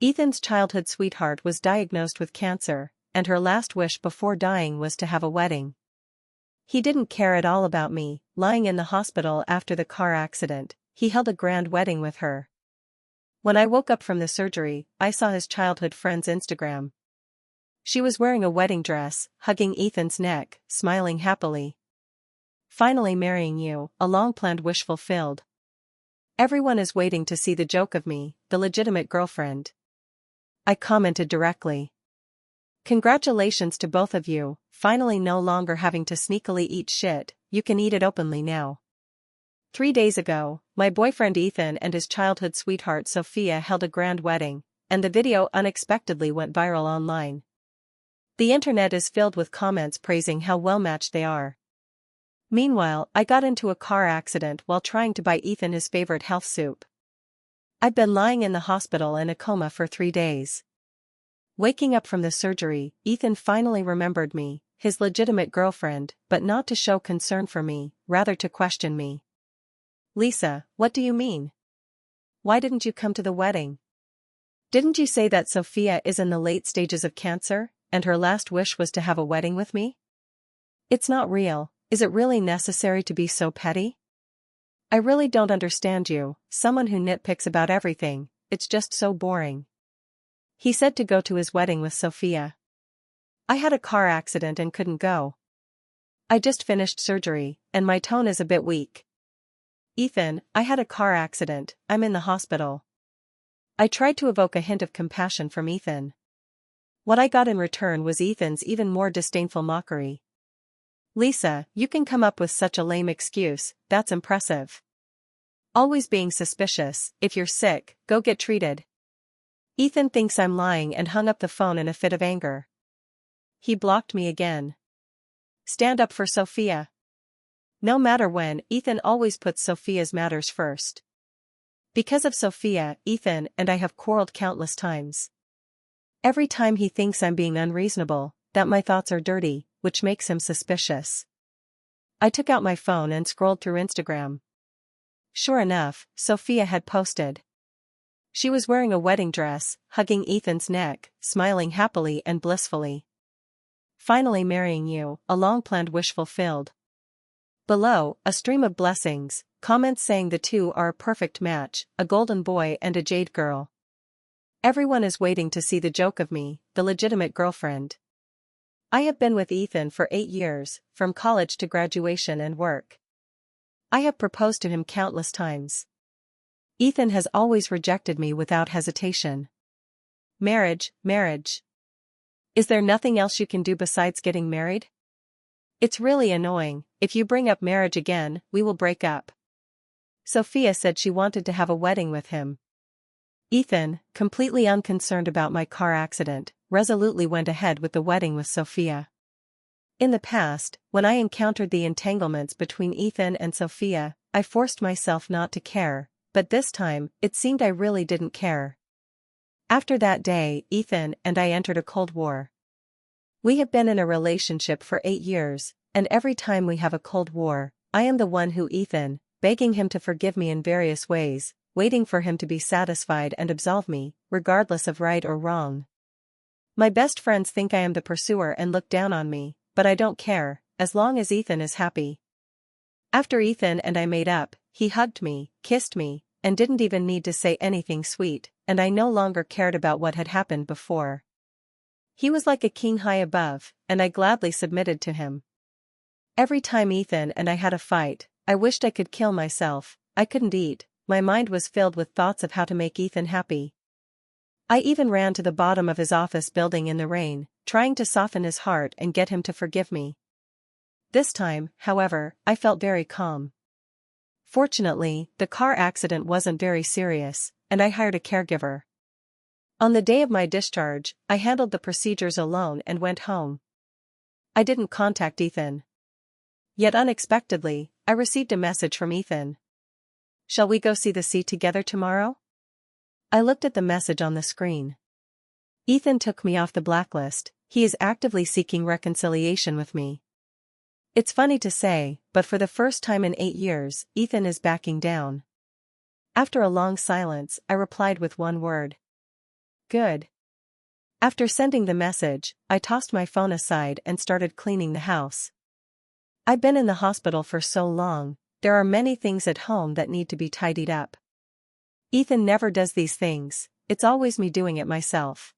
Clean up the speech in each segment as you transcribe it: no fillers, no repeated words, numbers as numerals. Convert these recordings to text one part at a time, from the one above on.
Ethan's childhood sweetheart was diagnosed with cancer, and her last wish before dying was to have a wedding. He didn't care at all about me, lying in the hospital after the car accident. He held a grand wedding with her. When I woke up from the surgery, I saw his childhood friend's Instagram. She was wearing a wedding dress, hugging Ethan's neck, smiling happily. Finally marrying you, a long-planned wish fulfilled. Everyone is waiting to see the joke of me, the legitimate girlfriend. I commented directly. Congratulations to both of you, finally no longer having to sneakily eat shit, you can eat it openly now. 3 days ago, my boyfriend Ethan and his childhood sweetheart Sophia held a grand wedding, and the video unexpectedly went viral online. The internet is filled with comments praising how well-matched they are. Meanwhile, I got into a car accident while trying to buy Ethan his favorite health soup. I'd been lying in the hospital in a coma for 3 days. Waking up from the surgery, Ethan finally remembered me, his legitimate girlfriend, but not to show concern for me, rather to question me. "Lisa, what do you mean? Why didn't you come to the wedding? Didn't you say that Sophia is in the late stages of cancer, and her last wish was to have a wedding with me? It's not real. Is it really necessary to be so petty? I really don't understand you, someone who nitpicks about everything, it's just so boring." He said to go to his wedding with Sophia. "I had a car accident and couldn't go. I just finished surgery, and my tone is a bit weak. Ethan, I had a car accident, I'm in the hospital." I tried to evoke a hint of compassion from Ethan. What I got in return was Ethan's even more disdainful mockery. "Lisa, you can come up with such a lame excuse, that's impressive. Always being suspicious, if you're sick, go get treated." Ethan thinks I'm lying and hung up the phone in a fit of anger. He blocked me again. Stand up for Sophia. No matter when, Ethan always puts Sophia's matters first. Because of Sophia, Ethan and I have quarreled countless times. Every time he thinks I'm being unreasonable, that my thoughts are dirty, which makes him suspicious. I took out my phone and scrolled through Instagram. Sure enough, Sophia had posted. She was wearing a wedding dress, hugging Ethan's neck, smiling happily and blissfully. "Finally marrying you, a long-planned wish fulfilled." Below, a stream of blessings, comments saying the two are a perfect match, a golden boy and a jade girl. Everyone is waiting to see the joke of me, the legitimate girlfriend. I have been with Ethan for 8 years, from college to graduation and work. I have proposed to him countless times. Ethan has always rejected me without hesitation. Marriage, marriage. Is there nothing else you can do besides getting married? It's really annoying, if you bring up marriage again, we will break up. Sophia said she wanted to have a wedding with him. Ethan, completely unconcerned about my car accident, resolutely went ahead with the wedding with Sophia. In the past, when I encountered the entanglements between Ethan and Sophia, I forced myself not to care, but this time, it seemed I really didn't care. After that day, Ethan and I entered a cold war. We have been in a relationship for 8 years, and every time we have a cold war, I am the one who Ethan, begging him to forgive me in various ways, waiting for him to be satisfied and absolve me, regardless of right or wrong. My best friends think I am the pursuer and look down on me, but I don't care, as long as Ethan is happy. After Ethan and I made up, he hugged me, kissed me, and didn't even need to say anything sweet, and I no longer cared about what had happened before. He was like a king high above, and I gladly submitted to him. Every time Ethan and I had a fight, I wished I could kill myself. I couldn't eat, my mind was filled with thoughts of how to make Ethan happy. I even ran to the bottom of his office building in the rain, trying to soften his heart and get him to forgive me. This time, however, I felt very calm. Fortunately, the car accident wasn't very serious, and I hired a caregiver. On the day of my discharge, I handled the procedures alone and went home. I didn't contact Ethan. Yet unexpectedly, I received a message from Ethan. "Shall we go see the sea together tomorrow?" I looked at the message on the screen. Ethan took me off the blacklist, he is actively seeking reconciliation with me. It's funny to say, but for the first time in 8 years, Ethan is backing down. After a long silence, I replied with one word. Good. After sending the message, I tossed my phone aside and started cleaning the house. I've been in the hospital for so long, there are many things at home that need to be tidied up. Ethan never does these things, it's always me doing it myself.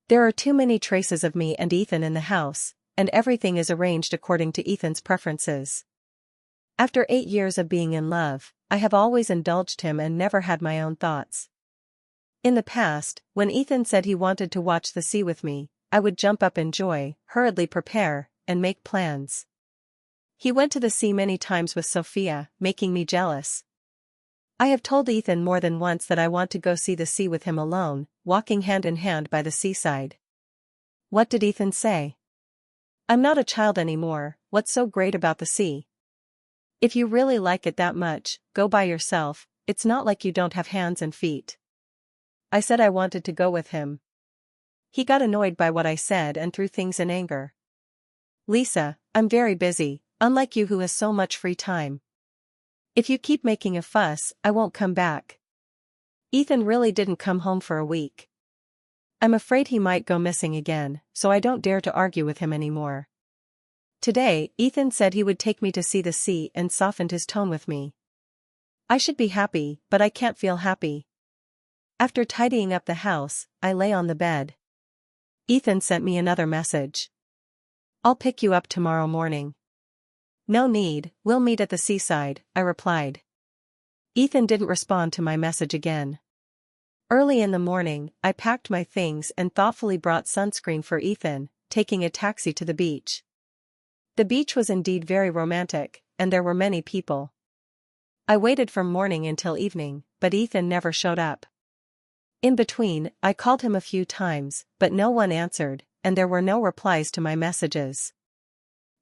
There are too many traces of me and Ethan in the house, and everything is arranged according to Ethan's preferences. After 8 years of being in love, I have always indulged him and never had my own thoughts. In the past, when Ethan said he wanted to watch the sea with me, I would jump up in joy, hurriedly prepare, and make plans. He went to the sea many times with Sophia, making me jealous. I have told Ethan more than once that I want to go see the sea with him alone, walking hand in hand by the seaside. What did Ethan say? I'm not a child anymore, what's so great about the sea? If you really like it that much, go by yourself, it's not like you don't have hands and feet. I said I wanted to go with him. He got annoyed by what I said and threw things in anger. Lisa, I'm very busy, unlike you who has so much free time. If you keep making a fuss, I won't come back. Ethan really didn't come home for a week. I'm afraid he might go missing again, so I don't dare to argue with him anymore. Today, Ethan said he would take me to see the sea and softened his tone with me. I should be happy, but I can't feel happy. After tidying up the house, I lay on the bed. Ethan sent me another message. I'll pick you up tomorrow morning. No need, we'll meet at the seaside, I replied. Ethan didn't respond to my message again. Early in the morning, I packed my things and thoughtfully brought sunscreen for Ethan, taking a taxi to the beach. The beach was indeed very romantic, and there were many people. I waited from morning until evening, but Ethan never showed up. In between, I called him a few times, but no one answered, and there were no replies to my messages.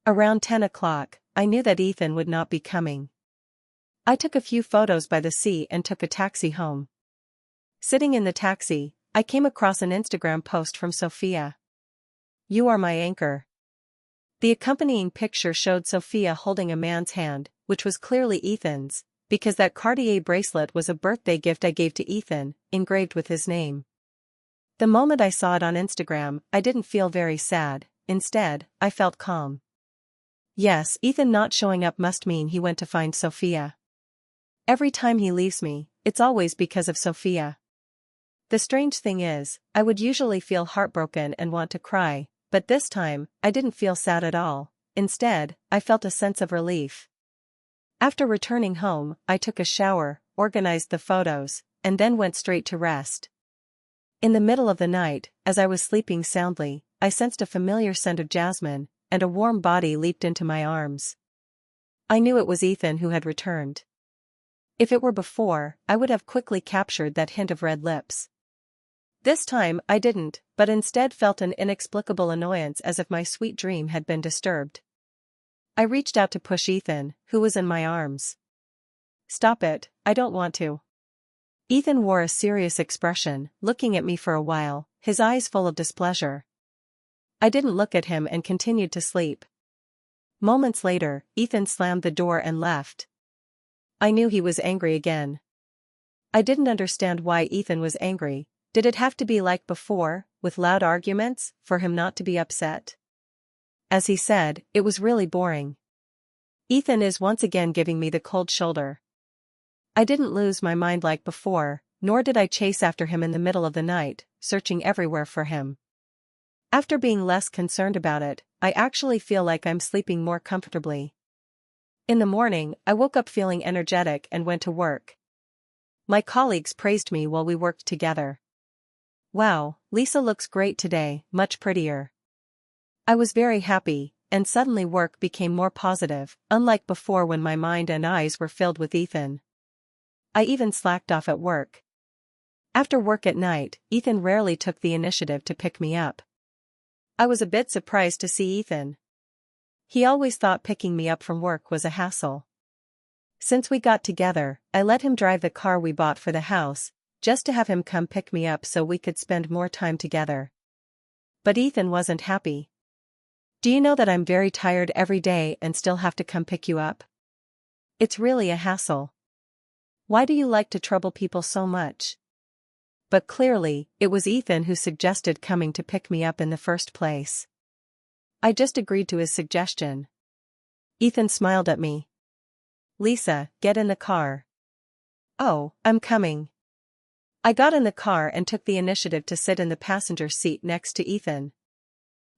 Around 10 o'clock, I knew that Ethan would not be coming. I took a few photos by the sea and took a taxi home. Sitting in the taxi, I came across an Instagram post from Sophia. You are my anchor. The accompanying picture showed Sophia holding a man's hand, which was clearly Ethan's, because that Cartier bracelet was a birthday gift I gave to Ethan, engraved with his name. The moment I saw it on Instagram, I didn't feel very sad, instead, I felt calm. Yes, Ethan not showing up must mean he went to find Sophia. Every time he leaves me, it's always because of Sophia. The strange thing is, I would usually feel heartbroken and want to cry, but this time, I didn't feel sad at all. Instead, I felt a sense of relief. After returning home, I took a shower, organized the photos, and then went straight to rest. In the middle of the night, as I was sleeping soundly, I sensed a familiar scent of jasmine, and a warm body leaped into my arms. I knew it was Ethan who had returned. If it were before, I would have quickly captured that hint of red lips. This time, I didn't, but instead felt an inexplicable annoyance as if my sweet dream had been disturbed. I reached out to push Ethan, who was in my arms. Stop it, I don't want to. Ethan wore a serious expression, looking at me for a while, his eyes full of displeasure. I didn't look at him and continued to sleep. Moments later, Ethan slammed the door and left. I knew he was angry again. I didn't understand why Ethan was angry. Did it have to be like before, with loud arguments, for him not to be upset? As he said, it was really boring. Ethan is once again giving me the cold shoulder. I didn't lose my mind like before, nor did I chase after him in the middle of the night, searching everywhere for him. After being less concerned about it, I actually feel like I'm sleeping more comfortably. In the morning, I woke up feeling energetic and went to work. My colleagues praised me while we worked together. Wow, Lisa looks great today, much prettier. I was very happy, and suddenly work became more positive, unlike before when my mind and eyes were filled with Ethan. I even slacked off at work. After work at night, Ethan rarely took the initiative to pick me up. I was a bit surprised to see Ethan. He always thought picking me up from work was a hassle. Since we got together, I let him drive the car we bought for the house, just to have him come pick me up so we could spend more time together. But Ethan wasn't happy. Do you know that I'm very tired every day and still have to come pick you up? It's really a hassle. Why do you like to trouble people so much? but clearly, it was Ethan who suggested coming to pick me up in the first place. I just agreed to his suggestion. Ethan smiled at me. "Lisa, get in the car." "Oh, I'm coming." I got in the car and took the initiative to sit in the passenger seat next to Ethan.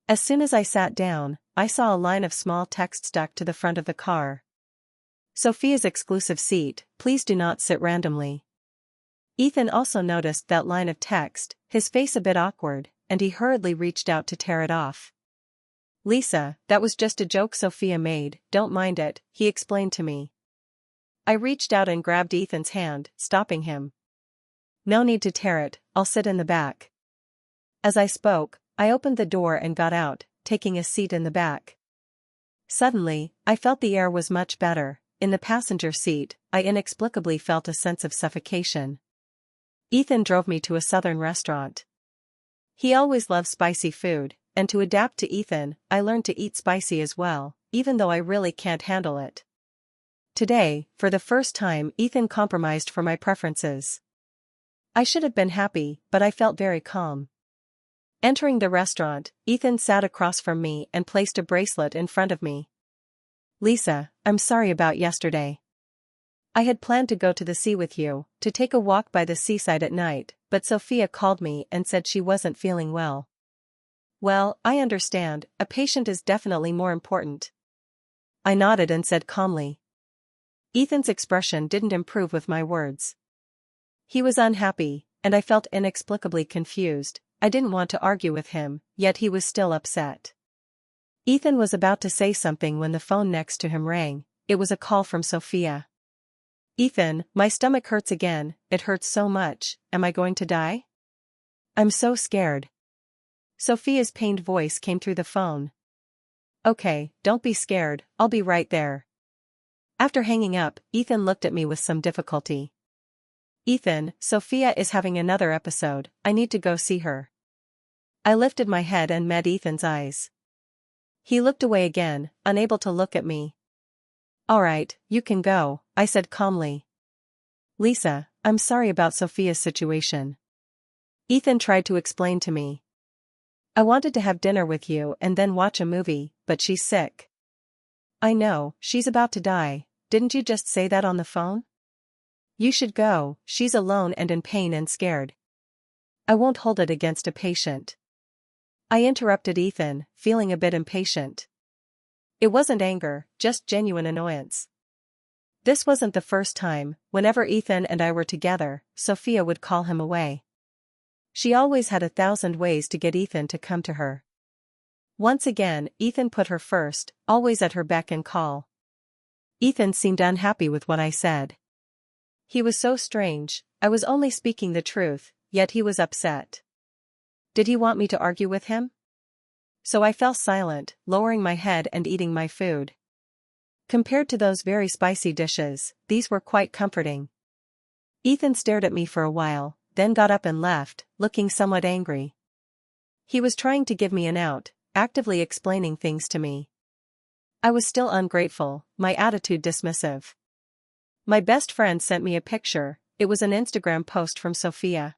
As soon as I sat down, I saw a line of small text stuck to the front of the car. "Sophia's exclusive seat, please do not sit randomly." Ethan also noticed that line of text, his face a bit awkward, and he hurriedly reached out to tear it off. "Lisa, that was just a joke Sophia made, don't mind it," he explained to me. I reached out and grabbed Ethan's hand, stopping him. "No need to tear it, I'll sit in the back." As I spoke, I opened the door and got out, taking a seat in the back. Suddenly, I felt the air was much better. In the passenger seat, I inexplicably felt a sense of suffocation. Ethan drove me to a southern restaurant. He always loved spicy food, and to adapt to Ethan, I learned to eat spicy as well, even though I really can't handle it. Today, for the first time, Ethan compromised for my preferences. I should have been happy, but I felt very calm. Entering the restaurant, Ethan sat across from me and placed a bracelet in front of me. "Lisa, I'm sorry about yesterday. I had planned to go to the sea with you, to take a walk by the seaside at night, but Sophia called me and said she wasn't feeling well." "Well, I understand, a patient is definitely more important." I nodded and said calmly. Ethan's expression didn't improve with my words. He was unhappy, and I felt inexplicably confused. I didn't want to argue with him, yet he was still upset. Ethan was about to say something when the phone next to him rang. It was a call from Sophia. "Ethan, my stomach hurts again, it hurts so much, am I going to die? I'm so scared." Sophia's pained voice came through the phone. "Okay, don't be scared, I'll be right there." After hanging up, Ethan looked at me with some difficulty. "Ethan, Sophia is having another episode, I need to go see her." I lifted my head and met Ethan's eyes. He looked away again, unable to look at me. "All right, you can go," I said calmly. "Lisa, I'm sorry about Sophia's situation." Ethan tried to explain to me. "I wanted to have dinner with you and then watch a movie, but she's sick." "I know, she's about to die, didn't you just say that on the phone?" "You should go, she's alone and in pain and scared." "I won't hold it against a patient." I interrupted Ethan, feeling a bit impatient. It wasn't anger, just genuine annoyance. This wasn't the first time. Whenever Ethan and I were together, Sophia would call him away. She always had 1,000 ways to get Ethan to come to her. Once again, Ethan put her first, always at her beck and call. Ethan seemed unhappy with what I said. He was so strange. I was only speaking the truth, yet he was upset. Did he want me to argue with him? So I fell silent, lowering my head and eating my food. Compared to those very spicy dishes, these were quite comforting. Ethan stared at me for a while, then got up and left, looking somewhat angry. He was trying to give me an out, actively explaining things to me. I was still ungrateful, my attitude dismissive. My best friend sent me a picture. It was an Instagram post from Sophia.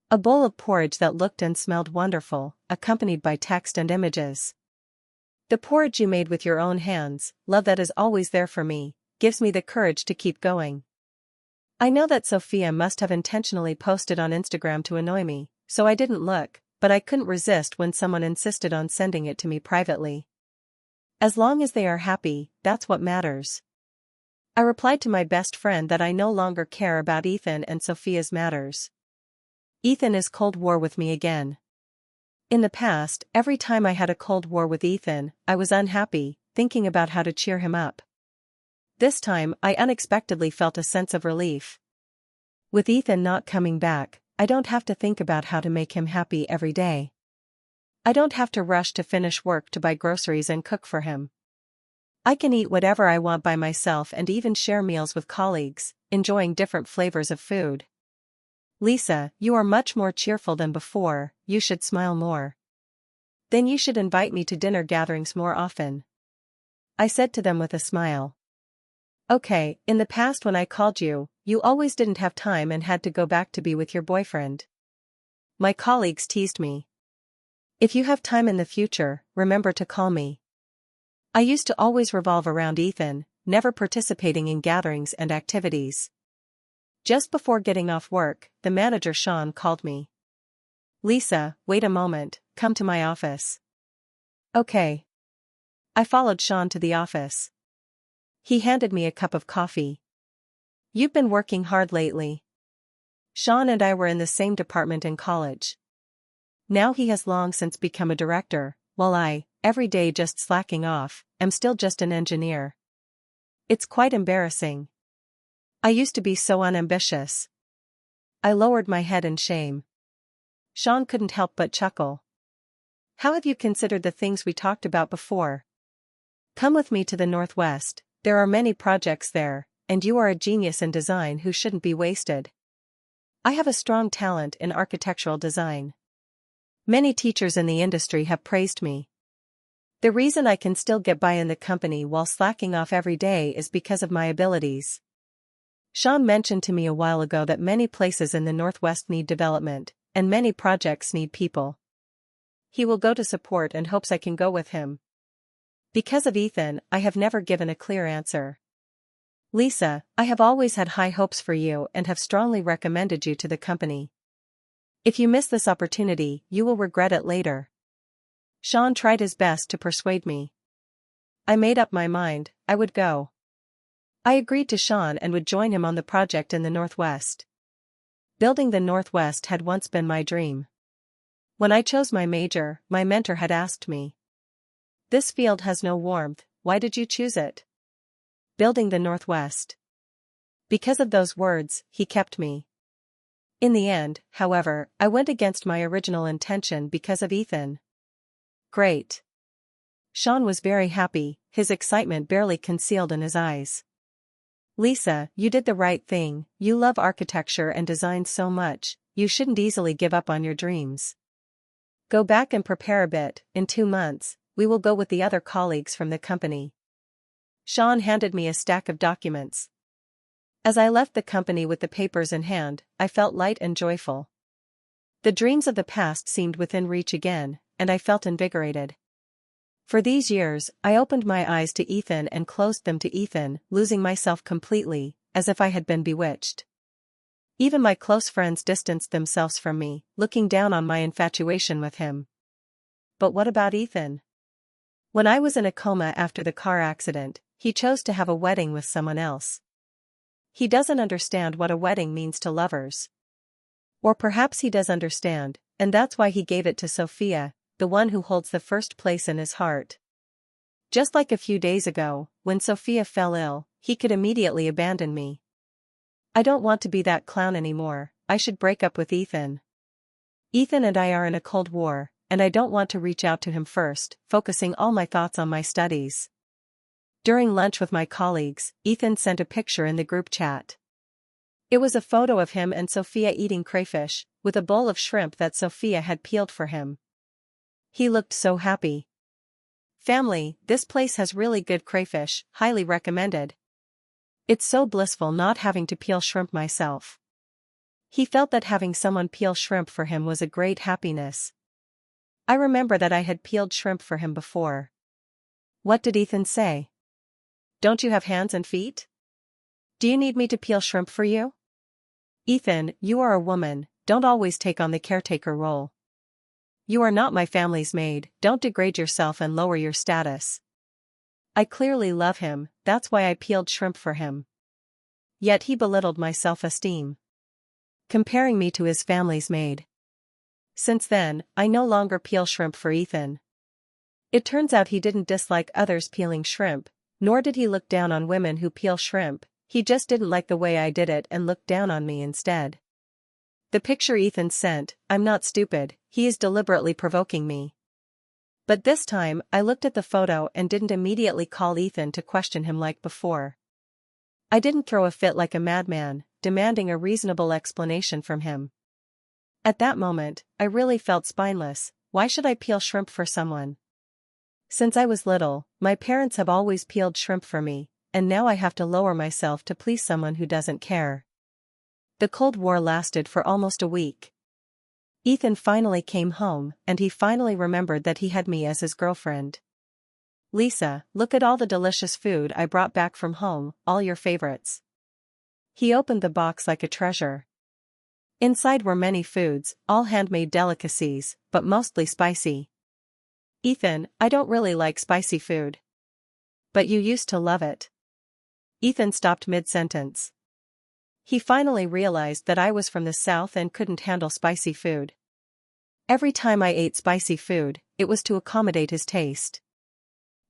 A bowl of porridge that looked and smelled wonderful, accompanied by text and images. "The porridge you made with your own hands, love that is always there for me, gives me the courage to keep going." I know that Sophia must have intentionally posted on Instagram to annoy me, so I didn't look, but I couldn't resist when someone insisted on sending it to me privately. As long as they are happy, that's what matters. I replied to my best friend that I no longer care about Ethan and Sophia's matters. Ethan is Cold War with me again. In the past, every time I had a Cold War with Ethan, I was unhappy, thinking about how to cheer him up. This time, I unexpectedly felt a sense of relief. With Ethan not coming back, I don't have to think about how to make him happy every day. I don't have to rush to finish work to buy groceries and cook for him. I can eat whatever I want by myself and even share meals with colleagues, enjoying different flavors of food. "Lisa, you are much more cheerful than before, you should smile more. Then you should invite me to dinner gatherings more often," I said to them with a smile. "Okay, in the past when I called you, you always didn't have time and had to go back to be with your boyfriend. My colleagues teased me. If you have time in the future, remember to call me. I used to always revolve around Ethan, never participating in gatherings and activities. Just before getting off work, the manager Sean called me. Lisa, wait a moment, come to my office. Okay. I followed Sean to the office. He handed me a cup of coffee. You've been working hard lately. Sean and I were in the same department in college. Now he has long since become a director, while I, every day just slacking off, am still just an engineer. It's quite embarrassing. I used to be so unambitious. I lowered my head in shame. Sean couldn't help but chuckle. How have you considered the things we talked about before? Come with me to the Northwest, there are many projects there, and you are a genius in design who shouldn't be wasted. I have a strong talent in architectural design. Many teachers in the industry have praised me. The reason I can still get by in the company while slacking off every day is because of my abilities. Sean mentioned to me a while ago that many places in the Northwest need development, and many projects need people. He will go to support and hopes I can go with him. Because of Ethan, I have never given a clear answer. Lisa, I have always had high hopes for you and have strongly recommended you to the company. If you miss this opportunity, you will regret it later. Sean tried his best to persuade me. I made up my mind, I would go. I agreed to Sean and would join him on the project in the Northwest. Building the Northwest had once been my dream. When I chose my major, my mentor had asked me, "This field has no warmth, why did you choose it?" Building the Northwest. Because of those words, he kept me. In the end, however, I went against my original intention because of Ethan. Great. Sean was very happy, his excitement barely concealed in his eyes. Lisa, you did the right thing, you love architecture and design so much, you shouldn't easily give up on your dreams. Go back and prepare a bit, in 2 months, we will go with the other colleagues from the company. Sean handed me a stack of documents. As I left the company with the papers in hand, I felt light and joyful. The dreams of the past seemed within reach again, and I felt invigorated. For these years, I opened my eyes to Ethan and closed them to Ethan, losing myself completely, as if I had been bewitched. Even my close friends distanced themselves from me, looking down on my infatuation with him. But what about Ethan? When I was in a coma after the car accident, he chose to have a wedding with someone else. He doesn't understand what a wedding means to lovers. Or perhaps he does understand, and that's why he gave it to Sophia, the one who holds the first place in his heart. Just like a few days ago, when Sophia fell ill, he could immediately abandon me. I don't want to be that clown anymore, I should break up with Ethan. Ethan and I are in a cold war, and I don't want to reach out to him first, focusing all my thoughts on my studies. During lunch with my colleagues, Ethan sent a picture in the group chat. It was a photo of him and Sophia eating crayfish, with a bowl of shrimp that Sophia had peeled for him. He looked so happy. Family, this place has really good crayfish, highly recommended. It's so blissful not having to peel shrimp myself. He felt that having someone peel shrimp for him was a great happiness. I remember that I had peeled shrimp for him before. What did Ethan say? Don't you have hands and feet? Do you need me to peel shrimp for you? Ethan, you are a woman, don't always take on the caretaker role. You are not my family's maid, don't degrade yourself and lower your status. I clearly love him, that's why I peeled shrimp for him. Yet he belittled my self-esteem, comparing me to his family's maid. Since then, I no longer peel shrimp for Ethan. It turns out he didn't dislike others peeling shrimp, nor did he look down on women who peel shrimp, he just didn't like the way I did it and looked down on me instead. The picture Ethan sent, I'm not stupid, he is deliberately provoking me. But this time, I looked at the photo and didn't immediately call Ethan to question him like before. I didn't throw a fit like a madman, demanding a reasonable explanation from him. At that moment, I really felt spineless, why should I peel shrimp for someone? Since I was little, my parents have always peeled shrimp for me, and now I have to lower myself to please someone who doesn't care. The Cold War lasted for almost a week. Ethan finally came home, and he finally remembered that he had me as his girlfriend. "Lisa, look at all the delicious food I brought back from home, all your favorites." He opened the box like a treasure. Inside were many foods, all handmade delicacies, but mostly spicy. "Ethan, I don't really like spicy food." "But you used to love it." Ethan stopped mid-sentence. He finally realized that I was from the South and couldn't handle spicy food. Every time I ate spicy food, it was to accommodate his taste.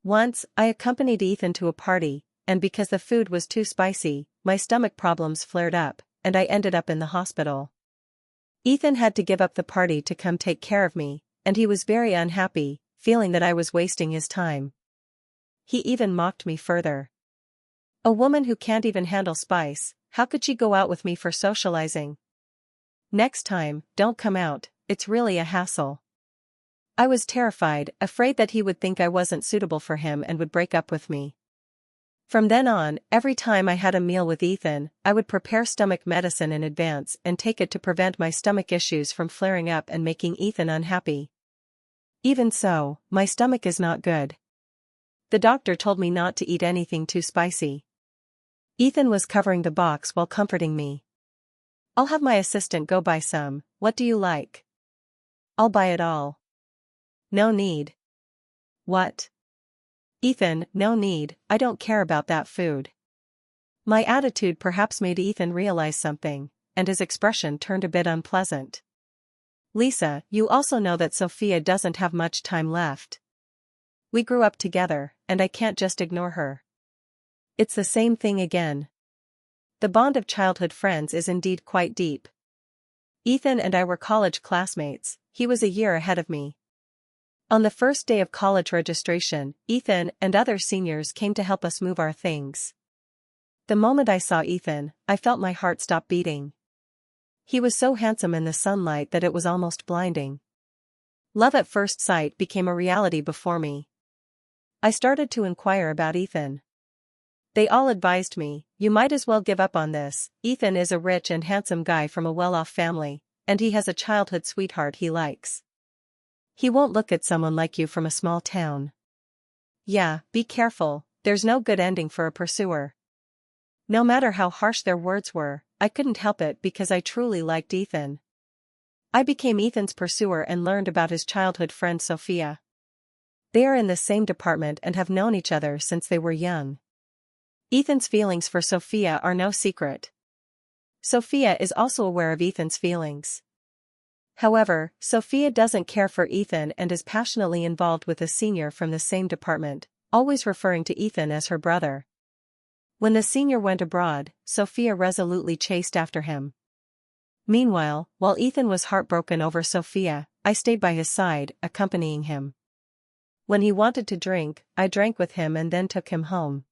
Once, I accompanied Ethan to a party, and because the food was too spicy, my stomach problems flared up, and I ended up in the hospital. Ethan had to give up the party to come take care of me, and he was very unhappy, feeling that I was wasting his time. He even mocked me further. "A woman who can't even handle spice, how could she go out with me for socializing? Next time, don't come out, it's really a hassle." I was terrified, afraid that he would think I wasn't suitable for him and would break up with me. From then on, every time I had a meal with Ethan, I would prepare stomach medicine in advance and take it to prevent my stomach issues from flaring up and making Ethan unhappy. Even so, my stomach is not good. The doctor told me not to eat anything too spicy. Ethan was covering the box while comforting me. "I'll have my assistant go buy some, what do you like?" "I'll buy it all." "No need." "What?" "Ethan, no need, I don't care about that food." My attitude perhaps made Ethan realize something, and his expression turned a bit unpleasant. "Lisa, you also know that Sophia doesn't have much time left. We grew up together, and I can't just ignore her." It's the same thing again. The bond of childhood friends is indeed quite deep. Ethan and I were college classmates, he was a year ahead of me. On the first day of college registration, Ethan and other seniors came to help us move our things. The moment I saw Ethan, I felt my heart stop beating. He was so handsome in the sunlight that it was almost blinding. Love at first sight became a reality before me. I started to inquire about Ethan. They all advised me, "You might as well give up on this, Ethan is a rich and handsome guy from a well-off family, and he has a childhood sweetheart he likes. He won't look at someone like you from a small town. Yeah, be careful, there's no good ending for a pursuer." No matter how harsh their words were, I couldn't help it because I truly liked Ethan. I became Ethan's pursuer and learned about his childhood friend Sophia. They are in the same department and have known each other since they were young. Ethan's feelings for Sophia are no secret. Sophia is also aware of Ethan's feelings. However, Sophia doesn't care for Ethan and is passionately involved with a senior from the same department, always referring to Ethan as her brother. When the senior went abroad, Sophia resolutely chased after him. Meanwhile, while Ethan was heartbroken over Sophia, I stayed by his side, accompanying him. When he wanted to drink, I drank with him and then took him home.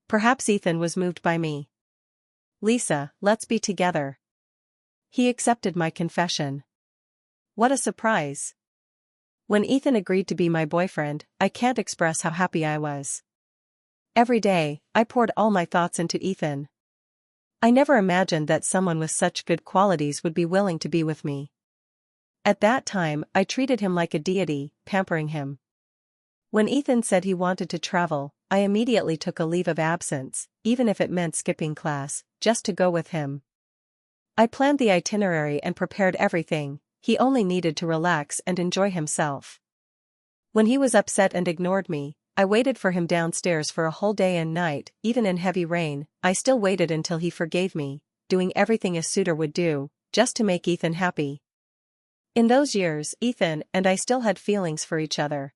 Perhaps Ethan was moved by me. "Lisa, let's be together." He accepted my confession. What a surprise. When Ethan agreed to be my boyfriend, I can't express how happy I was. Every day, I poured all my thoughts into Ethan. I never imagined that someone with such good qualities would be willing to be with me. At that time, I treated him like a deity, pampering him. When Ethan said he wanted to travel, I immediately took a leave of absence, even if it meant skipping class, just to go with him. I planned the itinerary and prepared everything, he only needed to relax and enjoy himself. When he was upset and ignored me, I waited for him downstairs for a whole day and night, even in heavy rain. I still waited until he forgave me, doing everything a suitor would do, just to make Ethan happy. In those years, Ethan and I still had feelings for each other.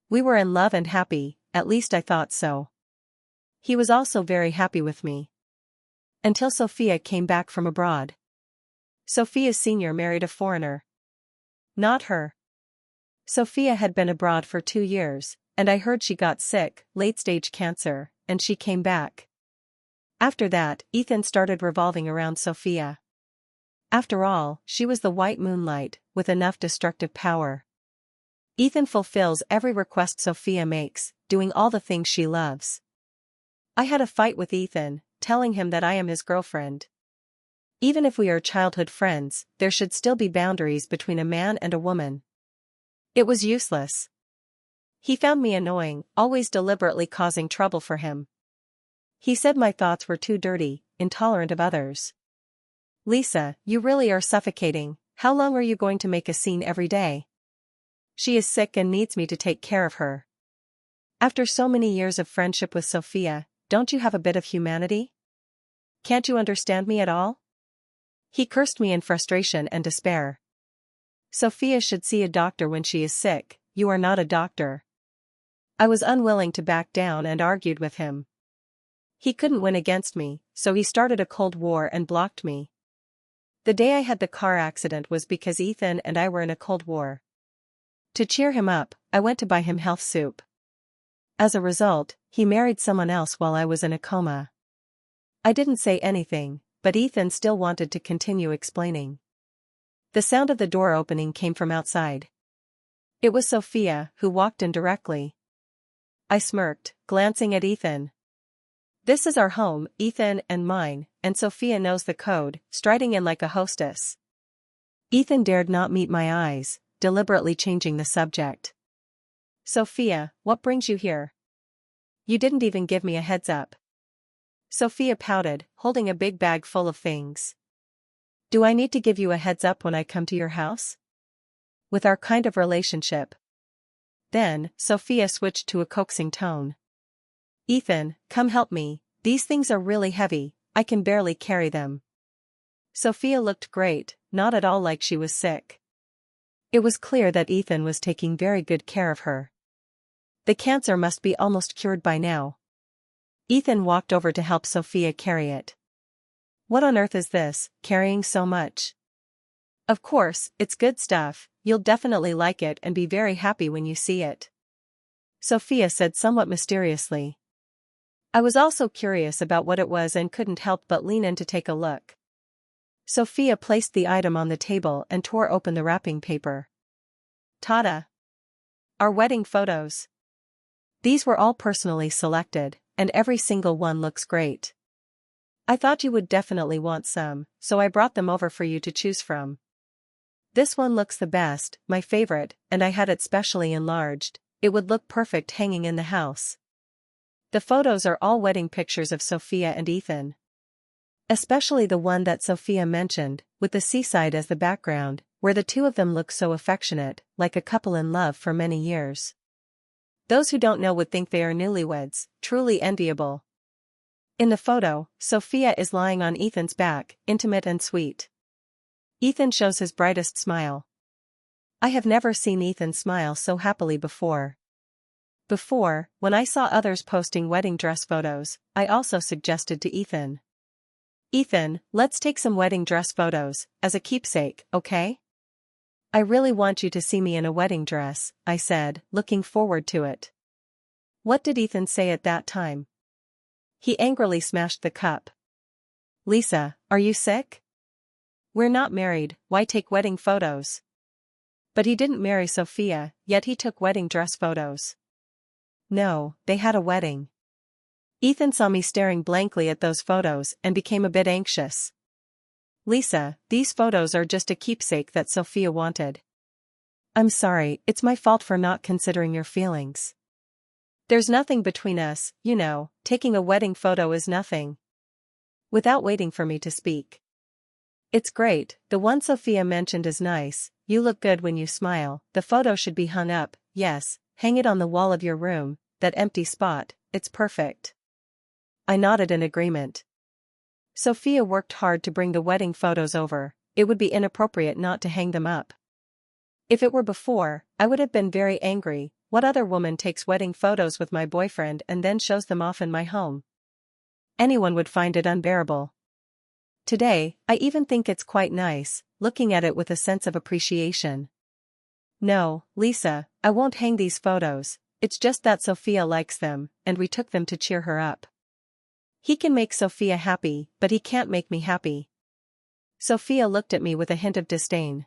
We were in love and happy, at least I thought so. He was also very happy with me. Until Sophia came back from abroad. Sophia's senior married a foreigner. Not her. Sophia had been abroad for 2 years, and I heard she got sick, late-stage cancer, and she came back. After that, Ethan started revolving around Sophia. After all, she was the white moonlight, with enough destructive power. Ethan fulfills every request Sophia makes, doing all the things she loves. I had a fight with Ethan, telling him that I am his girlfriend. Even if we are childhood friends, there should still be boundaries between a man and a woman. It was useless. He found me annoying, always deliberately causing trouble for him. He said my thoughts were too dirty, intolerant of others. Lisa, you really are suffocating. How long are you going to make a scene every day? She is sick and needs me to take care of her. After so many years of friendship with Sophia, don't you have a bit of humanity? Can't you understand me at all? He cursed me in frustration and despair. Sophia should see a doctor when she is sick. You are not a doctor. I was unwilling to back down and argued with him. He couldn't win against me, so he started a cold war and blocked me. The day I had the car accident was because Ethan and I were in a cold war. To cheer him up, I went to buy him health soup. As a result, he married someone else while I was in a coma. I didn't say anything, but Ethan still wanted to continue explaining. The sound of the door opening came from outside. It was Sophia, who walked in directly. I smirked, glancing at Ethan. This is our home, Ethan and mine, and Sophia knows the code, striding in like a hostess. Ethan dared not meet my eyes, deliberately changing the subject. Sophia, what brings you here? You didn't even give me a heads up. Sophia pouted, holding a big bag full of things. Do I need to give you a heads up when I come to your house? With our kind of relationship. Then, Sophia switched to a coaxing tone. Ethan, come help me, these things are really heavy, I can barely carry them. Sophia looked great, not at all like she was sick. It was clear that Ethan was taking very good care of her. The cancer must be almost cured by now. Ethan walked over to help Sophia carry it. What on earth is this, carrying so much? Of course, it's good stuff, you'll definitely like it and be very happy when you see it. Sophia said somewhat mysteriously. I was also curious about what it was and couldn't help but lean in to take a look. Sophia placed the item on the table and tore open the wrapping paper. Ta-da! Our wedding photos. These were all personally selected, and every single one looks great. I thought you would definitely want some, so I brought them over for you to choose from. This one looks the best, my favorite, and I had it specially enlarged. It would look perfect hanging in the house. The photos are all wedding pictures of Sophia and Ethan. Especially the one that Sophia mentioned, with the seaside as the background, where the two of them look so affectionate, like a couple in love for many years. Those who don't know would think they are newlyweds, truly enviable. In the photo, Sophia is lying on Ethan's back, intimate and sweet. Ethan shows his brightest smile. I have never seen Ethan smile so happily before. Before, when I saw others posting wedding dress photos, I also suggested to Ethan. Ethan, let's take some wedding dress photos, as a keepsake, okay? I really want you to see me in a wedding dress, I said, looking forward to it. What did Ethan say at that time? He angrily smashed the cup. Lisa, are you sick? We're not married, why take wedding photos? But he didn't marry Sophia, yet he took wedding dress photos. No, they had a wedding. Ethan saw me staring blankly at those photos and became a bit anxious. Lisa, these photos are just a keepsake that Sophia wanted. I'm sorry, it's my fault for not considering your feelings. There's nothing between us, you know, taking a wedding photo is nothing. Without waiting for me to speak. It's great, the one Sophia mentioned is nice, you look good when you smile, the photo should be hung up, yes, hang it on the wall of your room, that empty spot, it's perfect. I nodded in agreement. Sophia worked hard to bring the wedding photos over, it would be inappropriate not to hang them up. If it were before, I would have been very angry. What other woman takes wedding photos with my boyfriend and then shows them off in my home? Anyone would find it unbearable. Today, I even think it's quite nice, looking at it with a sense of appreciation. No, Lisa, I won't hang these photos, it's just that Sophia likes them, and we took them to cheer her up. He can make Sophia happy, but he can't make me happy. Sophia looked at me with a hint of disdain.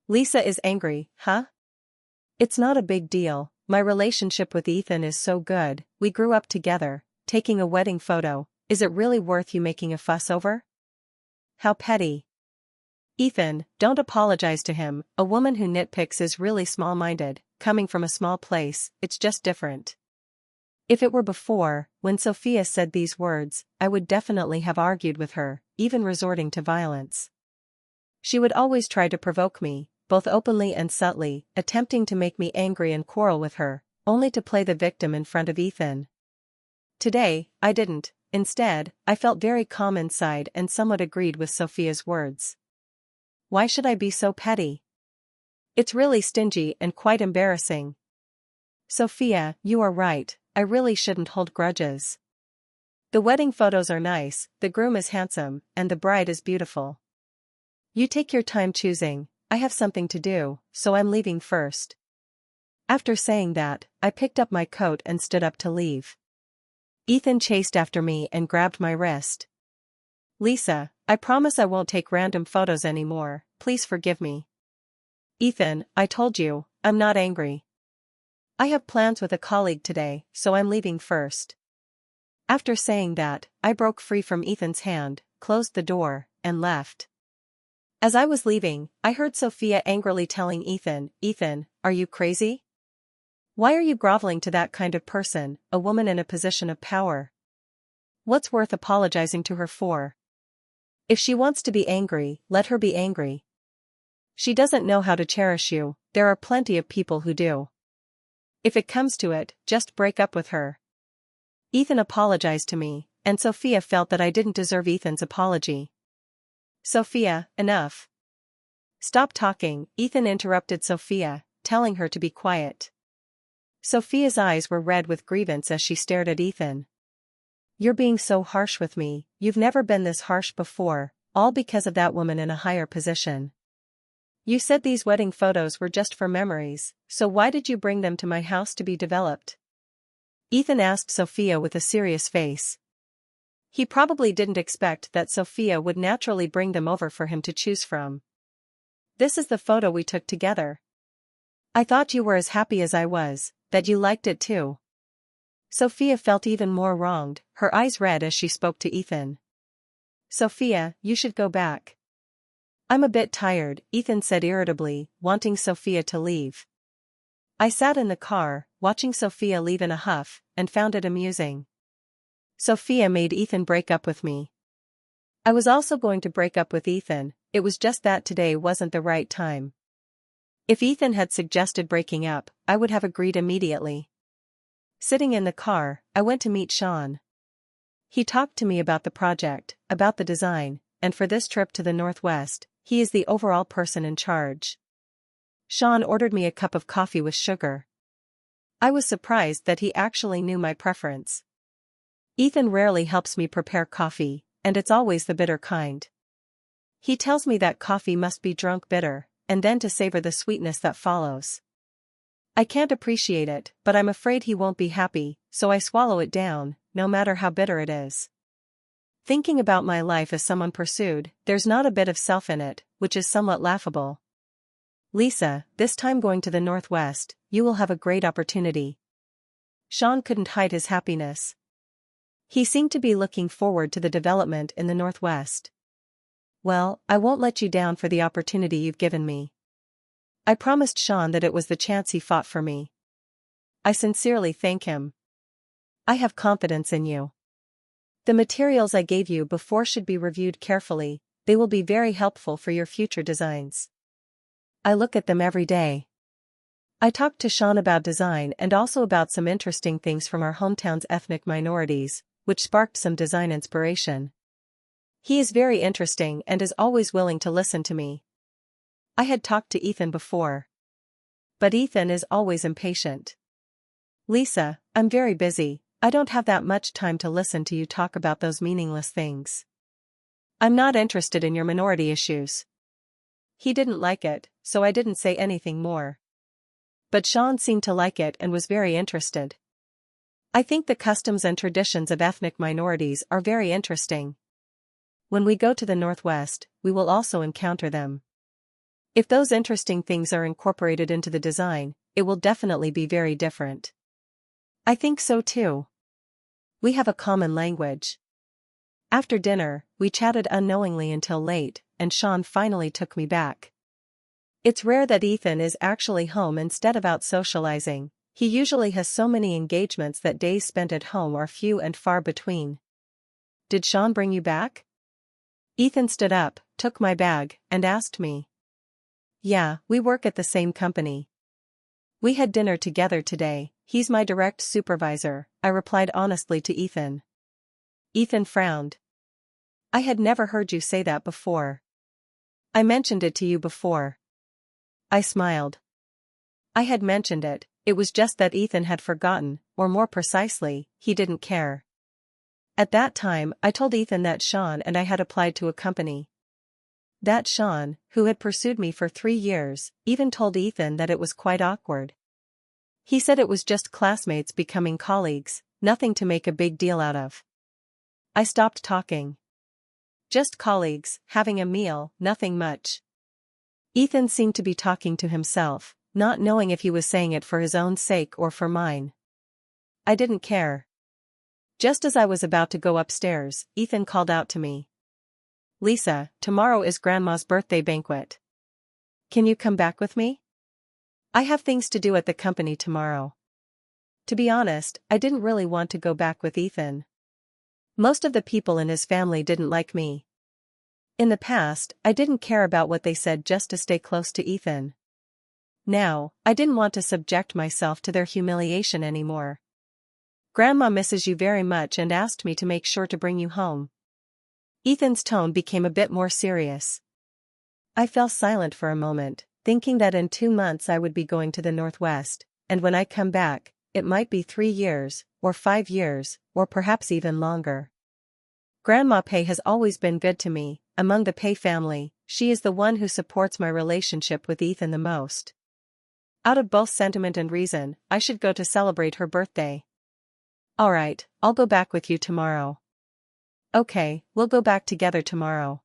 Lisa is angry, huh? It's not a big deal, my relationship with Ethan is so good, we grew up together, taking a wedding photo, is it really worth you making a fuss over? how petty. Ethan, don't apologize to him. A woman who nitpicks is really small-minded. Coming from a small place, it's just different. If it were before, when Sophia said these words, I would definitely have argued with her, even resorting to violence. She would always try to provoke me, both openly and subtly, attempting to make me angry and quarrel with her, only to play the victim in front of Ethan. Today, I didn't. Instead, I felt very calm inside and somewhat agreed with Sophia's words. Why should I be so petty? It's really stingy and quite embarrassing. Sophia, you are right, I really shouldn't hold grudges. The wedding photos are nice, the groom is handsome, and the bride is beautiful. You take your time choosing, I have something to do, so I'm leaving first. After saying that, I picked up my coat and stood up to leave. Ethan chased after me and grabbed my wrist. Lisa, I promise I won't take random photos anymore, please forgive me. Ethan, I told you, I'm not angry. I have plans with a colleague today, so I'm leaving first. After saying that, I broke free from Ethan's hand, closed the door, and left. As I was leaving, I heard Sophia angrily telling Ethan, Ethan, are you crazy? Why are you groveling to that kind of person, a woman in a position of power? What's worth apologizing to her for? If she wants to be angry, let her be angry. She doesn't know how to cherish you, there are plenty of people who do. If it comes to it, just break up with her. Ethan apologized to me, and Sophia felt that I didn't deserve Ethan's apology. Sophia, enough. Stop talking, Ethan interrupted Sophia, telling her to be quiet. Sophia's eyes were red with grievance as she stared at Ethan. You're being so harsh with me, you've never been this harsh before, all because of that woman in a higher position. You said these wedding photos were just for memories, so why did you bring them to my house to be developed? Ethan asked Sophia with a serious face. He probably didn't expect that Sophia would naturally bring them over for him to choose from. This is the photo we took together. I thought you were as happy as I was, that you liked it too. Sophia felt even more wronged, her eyes red as she spoke to Ethan. Sophia, you should go back. I'm a bit tired, Ethan said irritably, wanting Sophia to leave. I sat in the car, watching Sophia leave in a huff, and found it amusing. Sophia made Ethan break up with me. I was also going to break up with Ethan, it was just that today wasn't the right time. If Ethan had suggested breaking up, I would have agreed immediately. Sitting in the car, I went to meet Sean. He talked to me about the project, about the design, and for this trip to the Northwest, he is the overall person in charge. Sean ordered me a cup of coffee with sugar. I was surprised that he actually knew my preference. Ethan rarely helps me prepare coffee, and it's always the bitter kind. He tells me that coffee must be drunk bitter, and then to savor the sweetness that follows. I can't appreciate it, but I'm afraid he won't be happy, so I swallow it down, no matter how bitter it is. Thinking about my life as someone pursued, there's not a bit of self in it, which is somewhat laughable. Lisa, this time going to the Northwest, you will have a great opportunity. Sean couldn't hide his happiness. He seemed to be looking forward to the development in the Northwest. Well, I won't let you down for the opportunity you've given me. I promised Sean that it was the chance he fought for me. I sincerely thank him. I have confidence in you. The materials I gave you before should be reviewed carefully, they will be very helpful for your future designs. I look at them every day. I talked to Sean about design and also about some interesting things from our hometown's ethnic minorities, which sparked some design inspiration. He is very interesting and is always willing to listen to me. I had talked to Ethan before. But Ethan is always impatient. Lisa, I'm very busy, I don't have that much time to listen to you talk about those meaningless things. I'm not interested in your minority issues. He didn't like it, so I didn't say anything more. But Sean seemed to like it and was very interested. I think the customs and traditions of ethnic minorities are very interesting. When we go to the Northwest, we will also encounter them. If those interesting things are incorporated into the design, it will definitely be very different. I think so too. We have a common language. After dinner, we chatted unknowingly until late, and Sean finally took me back. It's rare that Ethan is actually home instead of out socializing. He usually has so many engagements that days spent at home are few and far between. Did Sean bring you back? Ethan stood up, took my bag, and asked me. Yeah, we work at the same company. We had dinner together today. He's my direct supervisor, I replied honestly to Ethan. Ethan frowned. I had never heard you say that before. I mentioned it to you before. I smiled. I had mentioned it, it was just that Ethan had forgotten, or more precisely, he didn't care. At that time, I told Ethan that Sean and I had applied to a company. That Sean, who had pursued me for 3 years, even told Ethan that it was quite awkward. He said it was just classmates becoming colleagues, nothing to make a big deal out of. I stopped talking. Just colleagues, having a meal, nothing much. Ethan seemed to be talking to himself, not knowing if he was saying it for his own sake or for mine. I didn't care. Just as I was about to go upstairs, Ethan called out to me. Lisa, tomorrow is Grandma's birthday banquet. Can you come back with me? I have things to do at the company tomorrow. To be honest, I didn't really want to go back with Ethan. Most of the people in his family didn't like me. In the past, I didn't care about what they said just to stay close to Ethan. Now, I didn't want to subject myself to their humiliation anymore. Grandma misses you very much and asked me to make sure to bring you home. Ethan's tone became a bit more serious. I fell silent for a moment, thinking that in 2 months I would be going to the Northwest, and when I come back, it might be 3 years, or 5 years, or perhaps even longer. Grandma Pei has always been good to me. Among the Pei family, she is the one who supports my relationship with Ethan the most. Out of both sentiment and reason, I should go to celebrate her birthday. Alright, I'll go back with you tomorrow. Okay, we'll go back together tomorrow.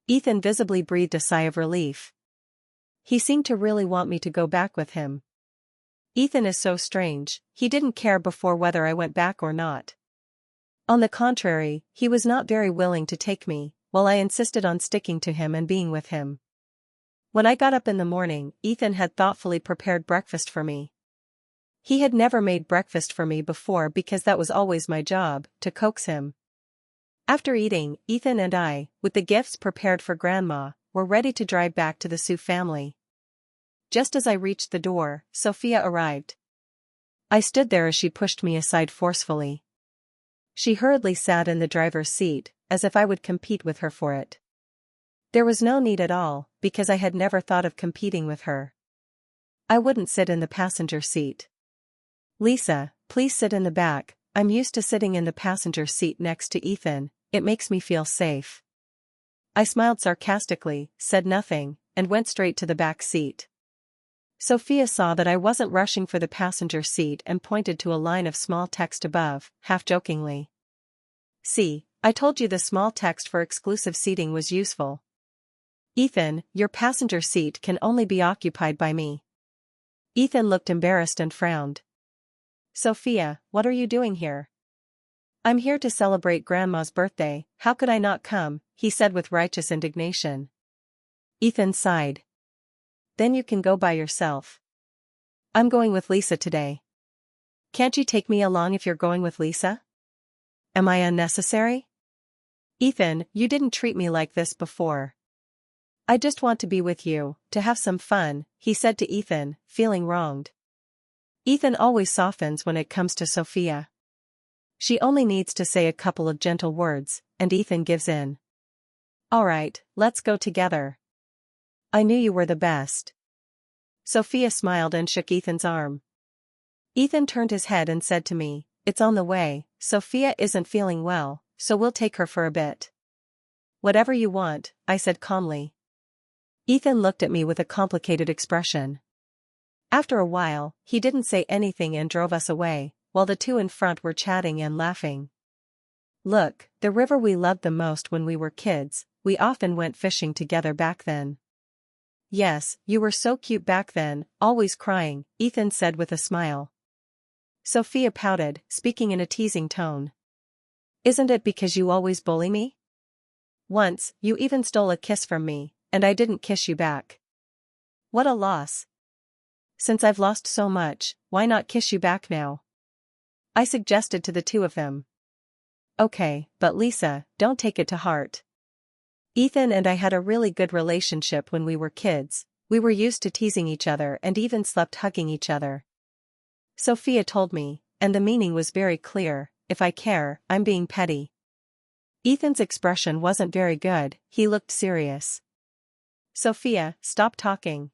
Ethan visibly breathed a sigh of relief. He seemed to really want me to go back with him. Ethan is so strange, he didn't care before whether I went back or not. On the contrary, he was not very willing to take me, while I insisted on sticking to him and being with him. When I got up in the morning, Ethan had thoughtfully prepared breakfast for me. He had never made breakfast for me before because that was always my job, to coax him. After eating, Ethan and I, with the gifts prepared for Grandma, were ready to drive back to the Sue family. Just as I reached the door, Sophia arrived. I stood there as she pushed me aside forcefully. She hurriedly sat in the driver's seat, as if I would compete with her for it. There was no need at all, because I had never thought of competing with her. I wouldn't sit in the passenger seat. Lisa, please sit in the back. I'm used to sitting in the passenger seat next to Ethan, it makes me feel safe. I smiled sarcastically, said nothing, and went straight to the back seat. Sophia saw that I wasn't rushing for the passenger seat and pointed to a line of small text above, half-jokingly. See, I told you the small text for exclusive seating was useful. Ethan, your passenger seat can only be occupied by me. Ethan looked embarrassed and frowned. Sophia, what are you doing here? I'm here to celebrate Grandma's birthday, how could I not come, he said with righteous indignation. Ethan sighed. Then you can go by yourself. I'm going with Lisa today. Can't you take me along if you're going with Lisa? Am I unnecessary? Ethan, you didn't treat me like this before. I just want to be with you, to have some fun, he said to Ethan, feeling wronged. Ethan always softens when it comes to Sophia. She only needs to say a couple of gentle words, and Ethan gives in. Alright, let's go together. I knew you were the best. Sophia smiled and shook Ethan's arm. Ethan turned his head and said to me, it's on the way, Sophia isn't feeling well, so we'll take her for a bit. Whatever you want, I said calmly. Ethan looked at me with a complicated expression. After a while, he didn't say anything and drove us away, while the two in front were chatting and laughing. Look, the river we loved the most when we were kids, we often went fishing together back then. Yes, you were so cute back then, always crying, Ethan said with a smile. Sophia pouted, speaking in a teasing tone. Isn't it because you always bully me? Once, you even stole a kiss from me, and I didn't kiss you back. What a loss. Since I've lost so much, why not kiss you back now? I suggested to the two of them. Okay, but Lisa, don't take it to heart. Ethan and I had a really good relationship when we were kids. We were used to teasing each other and even slept hugging each other. Sophia told me, and the meaning was very clear: if I care, I'm being petty. Ethan's expression wasn't very good, he looked serious. Sophia, stop talking.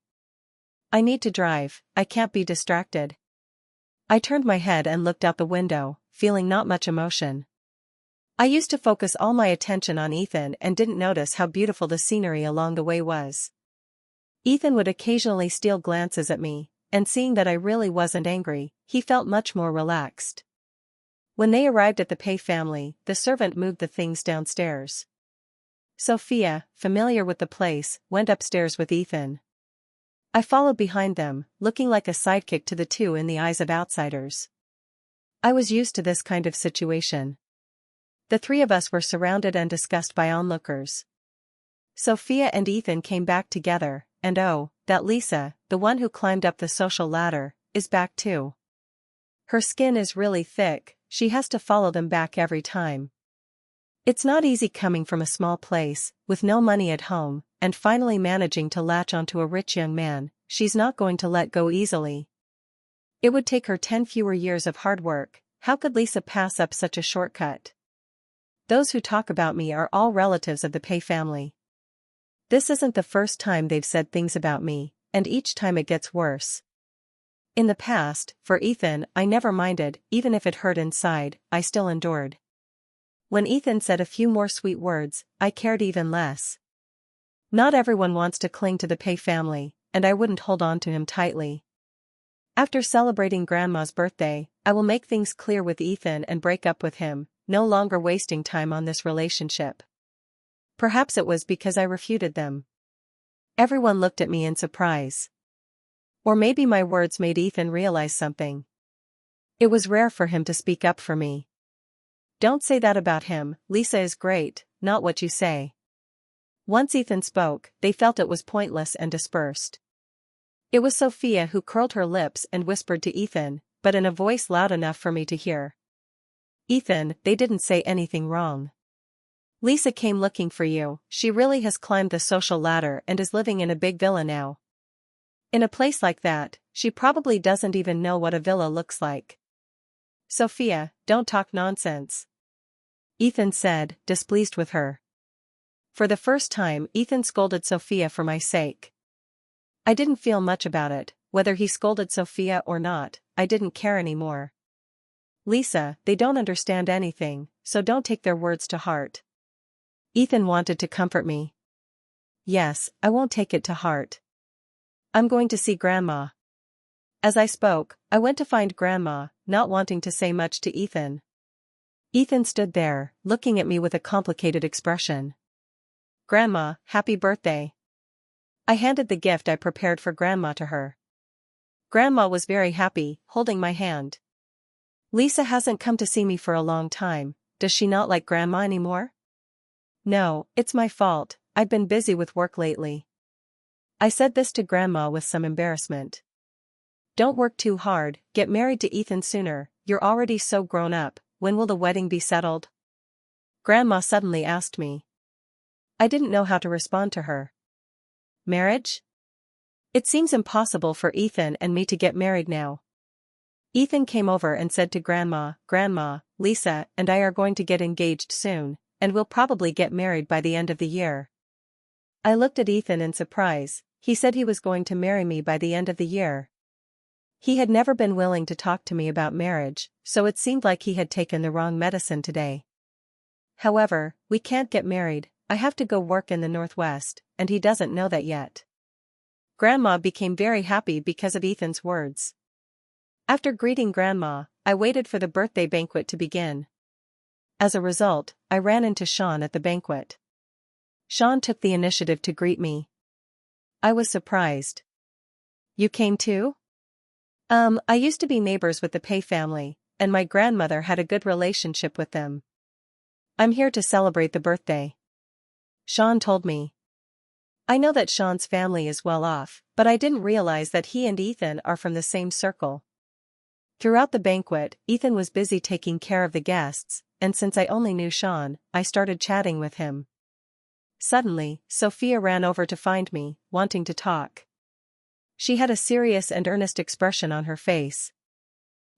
I need to drive, I can't be distracted. I turned my head and looked out the window, feeling not much emotion. I used to focus all my attention on Ethan and didn't notice how beautiful the scenery along the way was. Ethan would occasionally steal glances at me, and seeing that I really wasn't angry, he felt much more relaxed. When they arrived at the Pei family, the servant moved the things downstairs. Sophia, familiar with the place, went upstairs with Ethan. I followed behind them, looking like a sidekick to the two in the eyes of outsiders. I was used to this kind of situation. The three of us were surrounded and discussed by onlookers. Sophia and Ethan came back together, and oh, that Lisa, the one who climbed up the social ladder, is back too. Her skin is really thick, she has to follow them back every time. It's not easy coming from a small place, with no money at home, and finally managing to latch onto a rich young man. She's not going to let go easily. It would take her 10 fewer years of hard work. How could Lisa pass up such a shortcut? Those who talk about me are all relatives of the Pei family. This isn't the first time they've said things about me, and each time it gets worse. In the past, for Ethan, I never minded, even if it hurt inside, I still endured. When Ethan said a few more sweet words, I cared even less. Not everyone wants to cling to the Pei family, and I wouldn't hold on to him tightly. After celebrating Grandma's birthday, I will make things clear with Ethan and break up with him, no longer wasting time on this relationship. Perhaps it was because I refuted them. Everyone looked at me in surprise. Or maybe my words made Ethan realize something. It was rare for him to speak up for me. Don't say that about him, Lisa is great, not what you say. Once Ethan spoke, they felt it was pointless and dispersed. It was Sophia who curled her lips and whispered to Ethan, but in a voice loud enough for me to hear. Ethan, they didn't say anything wrong. Lisa came looking for you. She really has climbed the social ladder and is living in a big villa now. In a place like that, she probably doesn't even know what a villa looks like. Sophia, don't talk nonsense. Ethan said, displeased with her. For the first time, Ethan scolded Sophia for my sake. I didn't feel much about it, whether he scolded Sophia or not, I didn't care anymore. Lisa, they don't understand anything, so don't take their words to heart. Ethan wanted to comfort me. Yes, I won't take it to heart. I'm going to see Grandma. As I spoke, I went to find Grandma, not wanting to say much to Ethan. Ethan stood there, looking at me with a complicated expression. Grandma, happy birthday. I handed the gift I prepared for Grandma to her. Grandma was very happy, holding my hand. Lisa hasn't come to see me for a long time. Does she not like Grandma anymore? No, it's my fault, I've been busy with work lately. I said this to Grandma with some embarrassment. Don't work too hard, get married to Ethan sooner, you're already so grown up, when will the wedding be settled? Grandma suddenly asked me. I didn't know how to respond to her. Marriage? It seems impossible for Ethan and me to get married now. Ethan came over and said to Grandma, Grandma, Lisa and I are going to get engaged soon, and we'll probably get married by the end of the year. I looked at Ethan in surprise. He said he was going to marry me by the end of the year. He had never been willing to talk to me about marriage, so it seemed like he had taken the wrong medicine today. However, we can't get married, I have to go work in the Northwest, and he doesn't know that yet. Grandma became very happy because of Ethan's words. After greeting Grandma, I waited for the birthday banquet to begin. As a result, I ran into Sean at the banquet. Sean took the initiative to greet me. I was surprised. You came too? I used to be neighbors with the Pei family, and my grandmother had a good relationship with them. I'm here to celebrate the birthday. Sean told me. I know that Sean's family is well off, but I didn't realize that he and Ethan are from the same circle. Throughout the banquet, Ethan was busy taking care of the guests, and since I only knew Sean, I started chatting with him. Suddenly, Sophia ran over to find me, wanting to talk. She had a serious and earnest expression on her face.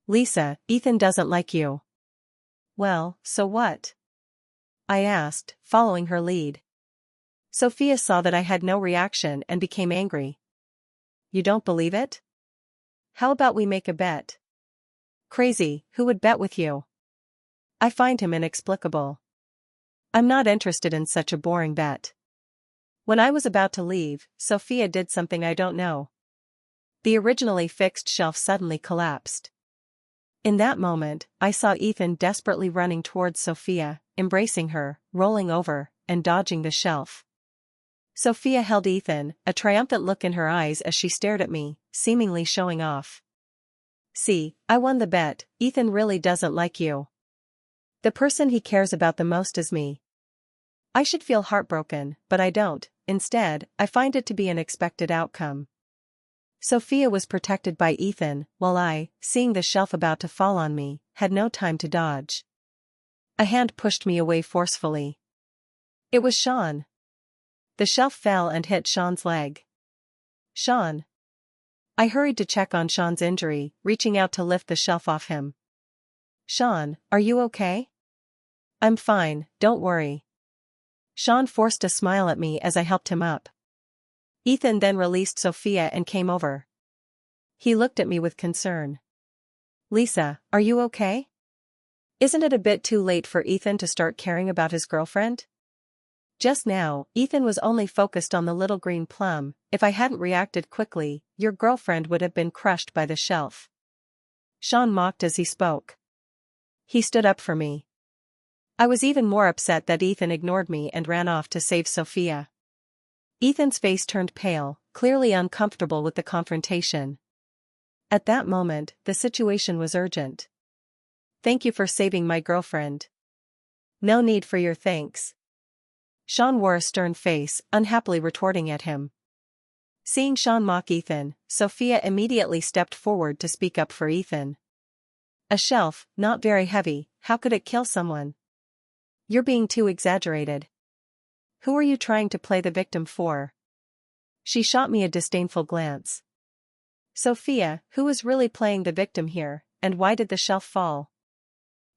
Lisa, Ethan doesn't like you. Well, so what? I asked, following her lead. Sophia saw that I had no reaction and became angry. You don't believe it? How about we make a bet? Crazy, who would bet with you? I find him inexplicable. I'm not interested in such a boring bet. When I was about to leave, Sophia did something I don't know. The originally fixed shelf suddenly collapsed. In that moment, I saw Ethan desperately running towards Sophia, embracing her, rolling over, and dodging the shelf. Sophia held Ethan, a triumphant look in her eyes as she stared at me, seemingly showing off. See, I won the bet. Ethan really doesn't like you. The person he cares about the most is me. I should feel heartbroken, but I don't. Instead, I find it to be an expected outcome. Sophia was protected by Ethan, while I, seeing the shelf about to fall on me, had no time to dodge. A hand pushed me away forcefully. It was Sean. The shelf fell and hit Sean's leg. Sean. I hurried to check on Sean's injury, reaching out to lift the shelf off him. Sean, are you okay? I'm fine, don't worry. Sean forced a smile at me as I helped him up. Ethan then released Sophia and came over. He looked at me with concern. Lisa, are you okay? Isn't it a bit too late for Ethan to start caring about his girlfriend? Just now, Ethan was only focused on the little green plum. If I hadn't reacted quickly, your girlfriend would have been crushed by the shelf. Sean mocked as he spoke. He stood up for me. I was even more upset that Ethan ignored me and ran off to save Sophia. Ethan's face turned pale, clearly uncomfortable with the confrontation. At that moment, the situation was urgent. Thank you for saving my girlfriend. No need for your thanks. Sean wore a stern face, unhappily retorting at him. Seeing Sean mock Ethan, Sophia immediately stepped forward to speak up for Ethan. A shelf, not very heavy, how could it kill someone? You're being too exaggerated. Who are you trying to play the victim for? She shot me a disdainful glance. Sophia, who was really playing the victim here, and why did the shelf fall?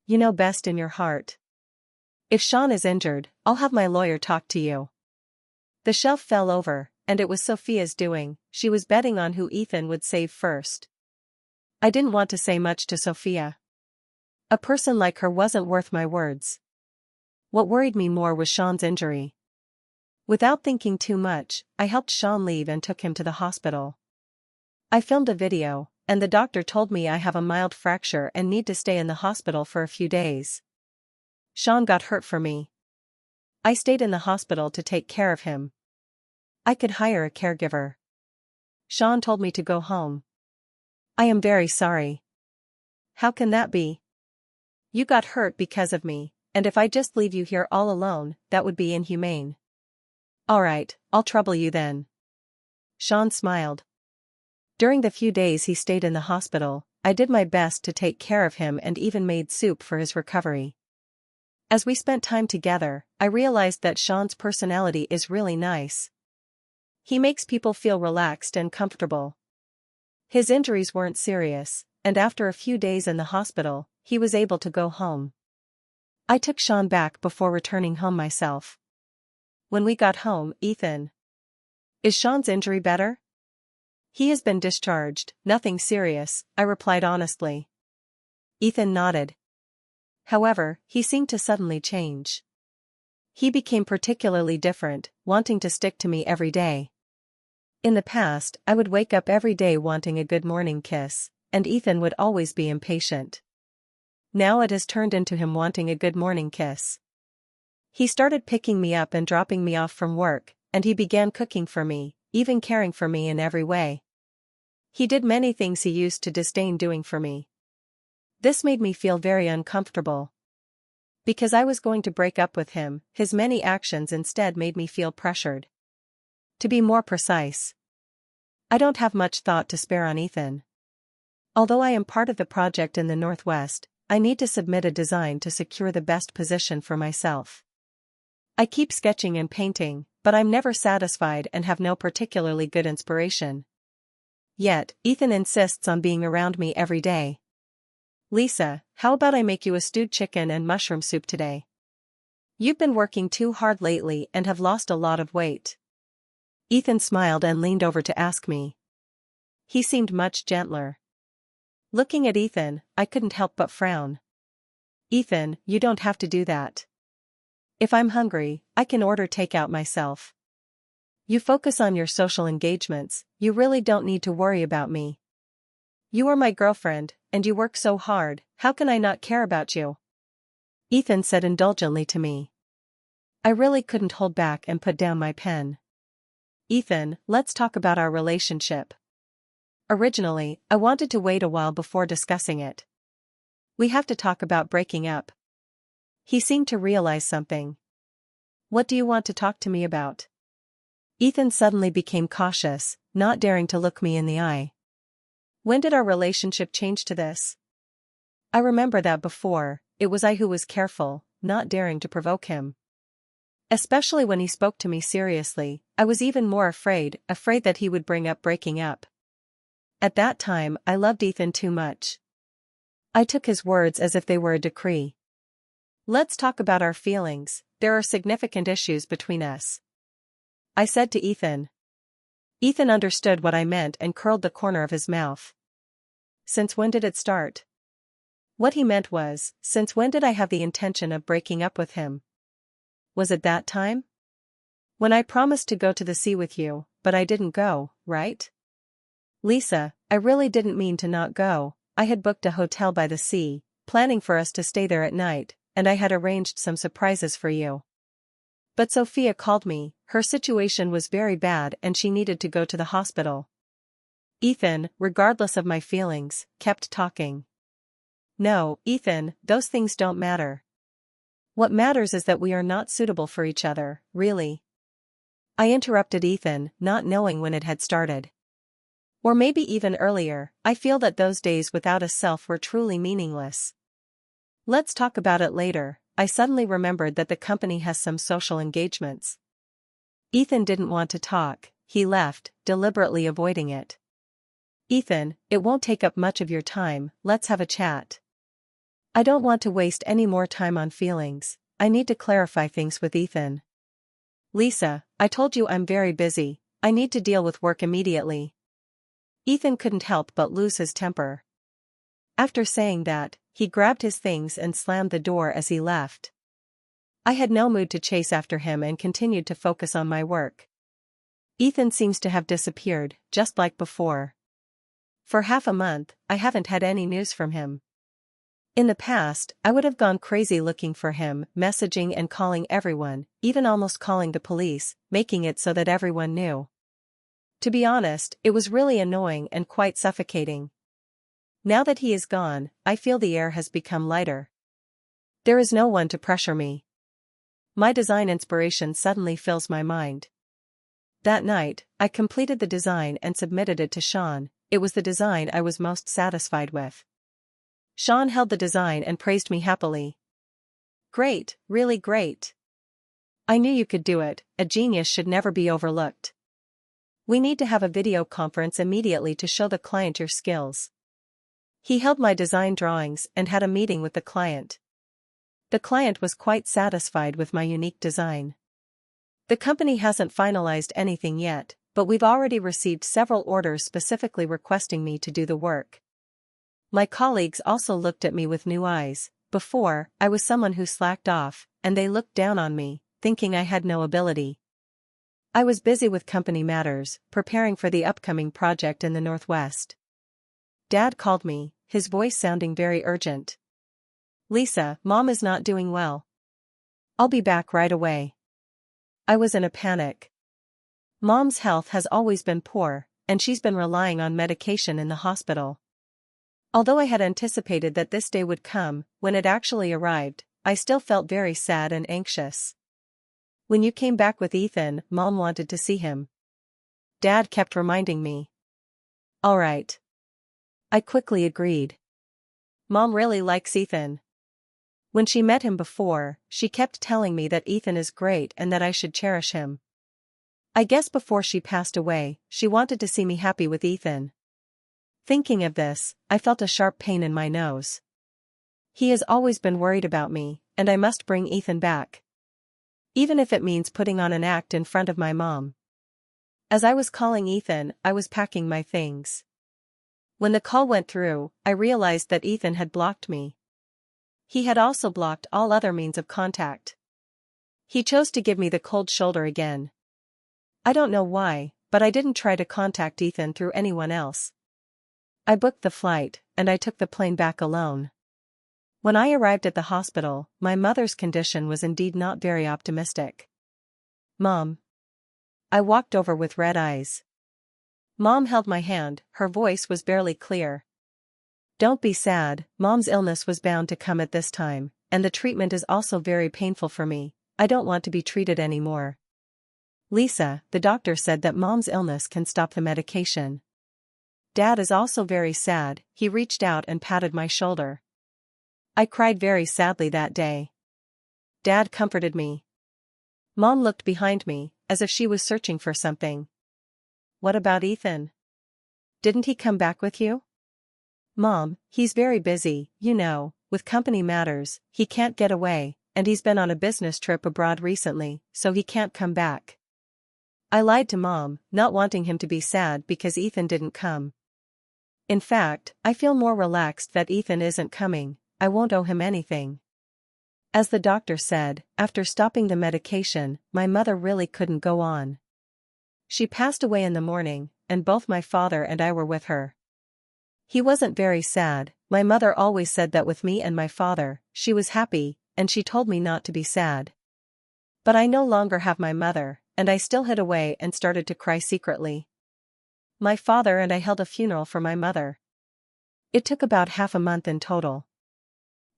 You know best in your heart. If Sean is injured, I'll have my lawyer talk to you. The shelf fell over, and it was Sophia's doing. She was betting on who Ethan would save first. I didn't want to say much to Sophia. A person like her wasn't worth my words. What worried me more was Sean's injury. Without thinking too much, I helped Sean leave and took him to the hospital. I filmed a video, and the doctor told me I have a mild fracture and need to stay in the hospital for a few days. Sean got hurt for me. I stayed in the hospital to take care of him. I could hire a caregiver. Sean told me to go home. I am very sorry. How can that be? You got hurt because of me, and if I just leave you here all alone, that would be inhumane. Alright, I'll trouble you then. Sean smiled. During the few days he stayed in the hospital, I did my best to take care of him and even made soup for his recovery. As we spent time together, I realized that Sean's personality is really nice. He makes people feel relaxed and comfortable. His injuries weren't serious, and after a few days in the hospital, he was able to go home. I took Sean back before returning home myself. When we got home, Ethan. Is Sean's injury better? He has been discharged, nothing serious, I replied honestly. Ethan nodded. However, he seemed to suddenly change. He became particularly different, wanting to stick to me every day. In the past, I would wake up every day wanting a good morning kiss, and Ethan would always be impatient. Now it has turned into him wanting a good morning kiss. He started picking me up and dropping me off from work, and he began cooking for me, even caring for me in every way. He did many things he used to disdain doing for me. This made me feel very uncomfortable. Because I was going to break up with him, his many actions instead made me feel pressured. To be more precise, I don't have much thought to spare on Ethan. Although I am part of the project in the Northwest, I need to submit a design to secure the best position for myself. I keep sketching and painting, but I'm never satisfied and have no particularly good inspiration. Yet, Ethan insists on being around me every day. Lisa, how about I make you a stewed chicken and mushroom soup today? You've been working too hard lately and have lost a lot of weight. Ethan smiled and leaned over to ask me. He seemed much gentler. Looking at Ethan, I couldn't help but frown. Ethan, you don't have to do that. If I'm hungry, I can order takeout myself. You focus on your social engagements, you really don't need to worry about me. You are my girlfriend, and you work so hard, how can I not care about you? Ethan said indulgently to me. I really couldn't hold back and put down my pen. Ethan, let's talk about our relationship. Originally, I wanted to wait a while before discussing it. We have to talk about breaking up. He seemed to realize something. What do you want to talk to me about? Ethan suddenly became cautious, not daring to look me in the eye. When did our relationship change to this? I remember that before, it was I who was careful, not daring to provoke him. Especially when he spoke to me seriously, I was even more afraid that he would bring up breaking up. At that time, I loved Ethan too much. I took his words as if they were a decree. Let's talk about our feelings, there are significant issues between us. I said to Ethan. Ethan understood what I meant and curled the corner of his mouth. Since when did it start? What he meant was, since when did I have the intention of breaking up with him? Was it that time? When I promised to go to the sea with you, but I didn't go, right? Lisa, I really didn't mean to not go. I had booked a hotel by the sea, planning for us to stay there at night, and I had arranged some surprises for you. But Sophia called me, her situation was very bad and she needed to go to the hospital. Ethan, regardless of my feelings, kept talking. No, Ethan, those things don't matter. What matters is that we are not suitable for each other, really. I interrupted Ethan, not knowing when it had started. Or maybe even earlier, I feel that those days without a self were truly meaningless. Let's talk about it later. I suddenly remembered that the company has some social engagements. Ethan didn't want to talk, he left, deliberately avoiding it. Ethan, it won't take up much of your time, let's have a chat. I don't want to waste any more time on feelings, I need to clarify things with Ethan. Lisa, I told you I'm very busy, I need to deal with work immediately. Ethan couldn't help but lose his temper. After saying that, he grabbed his things and slammed the door as he left. I had no mood to chase after him and continued to focus on my work. Ethan seems to have disappeared, just like before. For half a month, I haven't had any news from him. In the past, I would have gone crazy looking for him, messaging and calling everyone, even almost calling the police, making it so that everyone knew. To be honest, it was really annoying and quite suffocating. Now that he is gone, I feel the air has become lighter. There is no one to pressure me. My design inspiration suddenly fills my mind. That night, I completed the design and submitted it to Sean. It was the design I was most satisfied with. Sean held the design and praised me happily. Great, really great. I knew you could do it, a genius should never be overlooked. We need to have a video conference immediately to show the client your skills. He held my design drawings and had a meeting with the client. The client was quite satisfied with my unique design. The company hasn't finalized anything yet, but we've already received several orders specifically requesting me to do the work. My colleagues also looked at me with new eyes. Before, I was someone who slacked off, and they looked down on me, thinking I had no ability. I was busy with company matters, preparing for the upcoming project in the Northwest. Dad called me, his voice sounding very urgent. Lisa, Mom is not doing well. I'll be back right away. I was in a panic. Mom's health has always been poor, and she's been relying on medication in the hospital. Although I had anticipated that this day would come, when it actually arrived, I still felt very sad and anxious. When you came back with Ethan, Mom wanted to see him. Dad kept reminding me. All right. I quickly agreed. Mom really likes Ethan. When she met him before, she kept telling me that Ethan is great and that I should cherish him. I guess before she passed away, she wanted to see me happy with Ethan. Thinking of this, I felt a sharp pain in my nose. He has always been worried about me, and I must bring Ethan back. Even if it means putting on an act in front of my mom. As I was calling Ethan, I was packing my things. When the call went through, I realized that Ethan had blocked me. He had also blocked all other means of contact. He chose to give me the cold shoulder again. I don't know why, but I didn't try to contact Ethan through anyone else. I booked the flight, and I took the plane back alone. When I arrived at the hospital, my mother's condition was indeed not very optimistic. Mom. I walked over with red eyes. Mom held my hand, her voice was barely clear. Don't be sad, Mom's illness was bound to come at this time, and the treatment is also very painful for me. I don't want to be treated anymore. Lisa, the doctor said that Mom's illness can stop the medication. Dad is also very sad, he reached out and patted my shoulder. I cried very sadly that day. Dad comforted me. Mom looked behind me, as if she was searching for something. What about Ethan? Didn't he come back with you? Mom, he's very busy, you know, with company matters, he can't get away, and he's been on a business trip abroad recently, so he can't come back. I lied to Mom, not wanting him to be sad because Ethan didn't come. In fact, I feel more relaxed that Ethan isn't coming, I won't owe him anything. As the doctor said, after stopping the medication, my mother really couldn't go on. She passed away in the morning, and both my father and I were with her. He wasn't very sad, my mother always said that with me and my father, she was happy, and she told me not to be sad. But I no longer have my mother, and I still hid away and started to cry secretly. My father and I held a funeral for my mother. It took about half a month in total.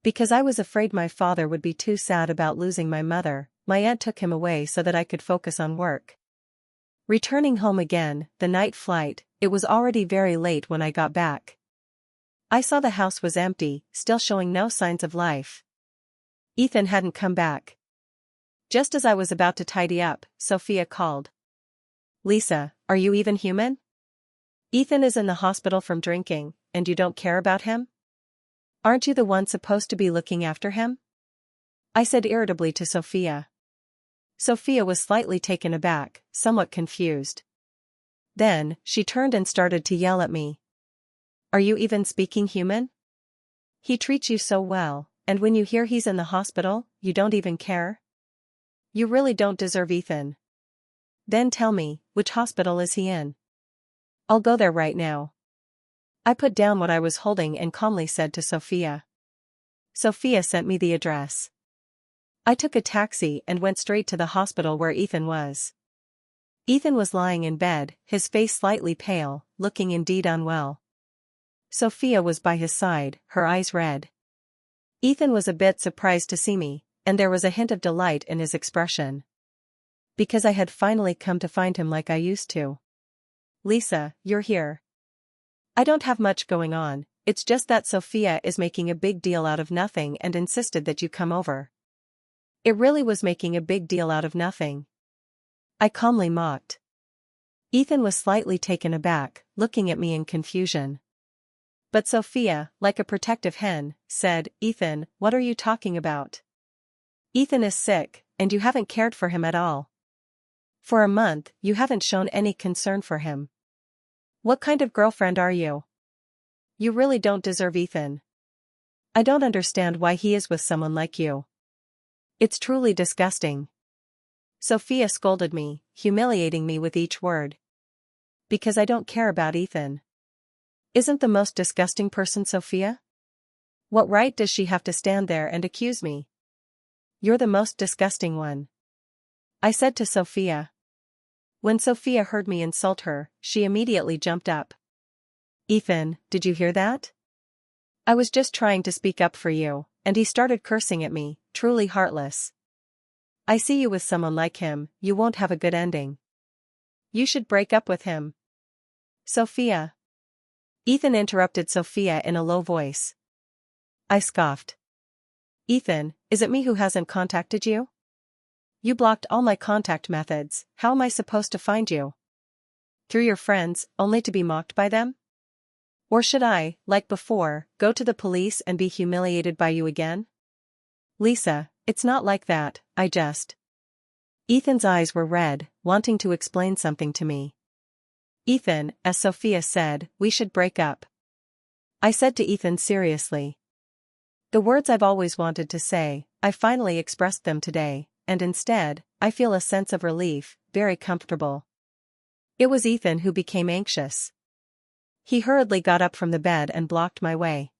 Because I was afraid my father would be too sad about losing my mother, my aunt took him away so that I could focus on work. Returning home again, the night flight, it was already very late when I got back. I saw the house was empty, still showing no signs of life. Ethan hadn't come back. Just as I was about to tidy up, Sophia called. Lisa, are you even human? Ethan is in the hospital from drinking, and you don't care about him? Aren't you the one supposed to be looking after him? I said irritably to Sophia. Sophia was slightly taken aback, somewhat confused. Then, she turned and started to yell at me. Are you even speaking human? He treats you so well, and when you hear he's in the hospital, you don't even care? You really don't deserve Ethan. Then tell me, which hospital is he in? I'll go there right now. I put down what I was holding and calmly said to Sophia. Sophia sent me the address. I took a taxi and went straight to the hospital where Ethan was. Ethan was lying in bed, his face slightly pale, looking indeed unwell. Sophia was by his side, her eyes red. Ethan was a bit surprised to see me, and there was a hint of delight in his expression. Because I had finally come to find him like I used to. Lisa, you're here. I don't have much going on, it's just that Sophia is making a big deal out of nothing and insisted that you come over. It really was making a big deal out of nothing. I calmly mocked. Ethan was slightly taken aback, looking at me in confusion. But Sophia, like a protective hen, said, Ethan, what are you talking about? Ethan is sick, and you haven't cared for him at all. For a month, you haven't shown any concern for him. What kind of girlfriend are you? You really don't deserve Ethan. I don't understand why he is with someone like you. It's truly disgusting. Sophia scolded me, humiliating me with each word. Because I don't care about Ethan. Isn't the most disgusting person Sophia? What right does she have to stand there and accuse me? You're the most disgusting one. I said to Sophia. When Sophia heard me insult her, she immediately jumped up. Ethan, did you hear that? I was just trying to speak up for you, and he started cursing at me, truly heartless. I see you with someone like him, you won't have a good ending. You should break up with him. Sophia. Ethan interrupted Sophia in a low voice. I scoffed. Ethan, is it me who hasn't contacted you? You blocked all my contact methods, how am I supposed to find you? Through your friends, only to be mocked by them? Or should I, like before, go to the police and be humiliated by you again? Lisa, it's not like that, I just. Ethan's eyes were red, wanting to explain something to me. Ethan, as Sophia said, we should break up. I said to Ethan seriously. The words I've always wanted to say, I finally expressed them today, and instead, I feel a sense of relief, very comfortable. It was Ethan who became anxious. He hurriedly got up from the bed and blocked my way.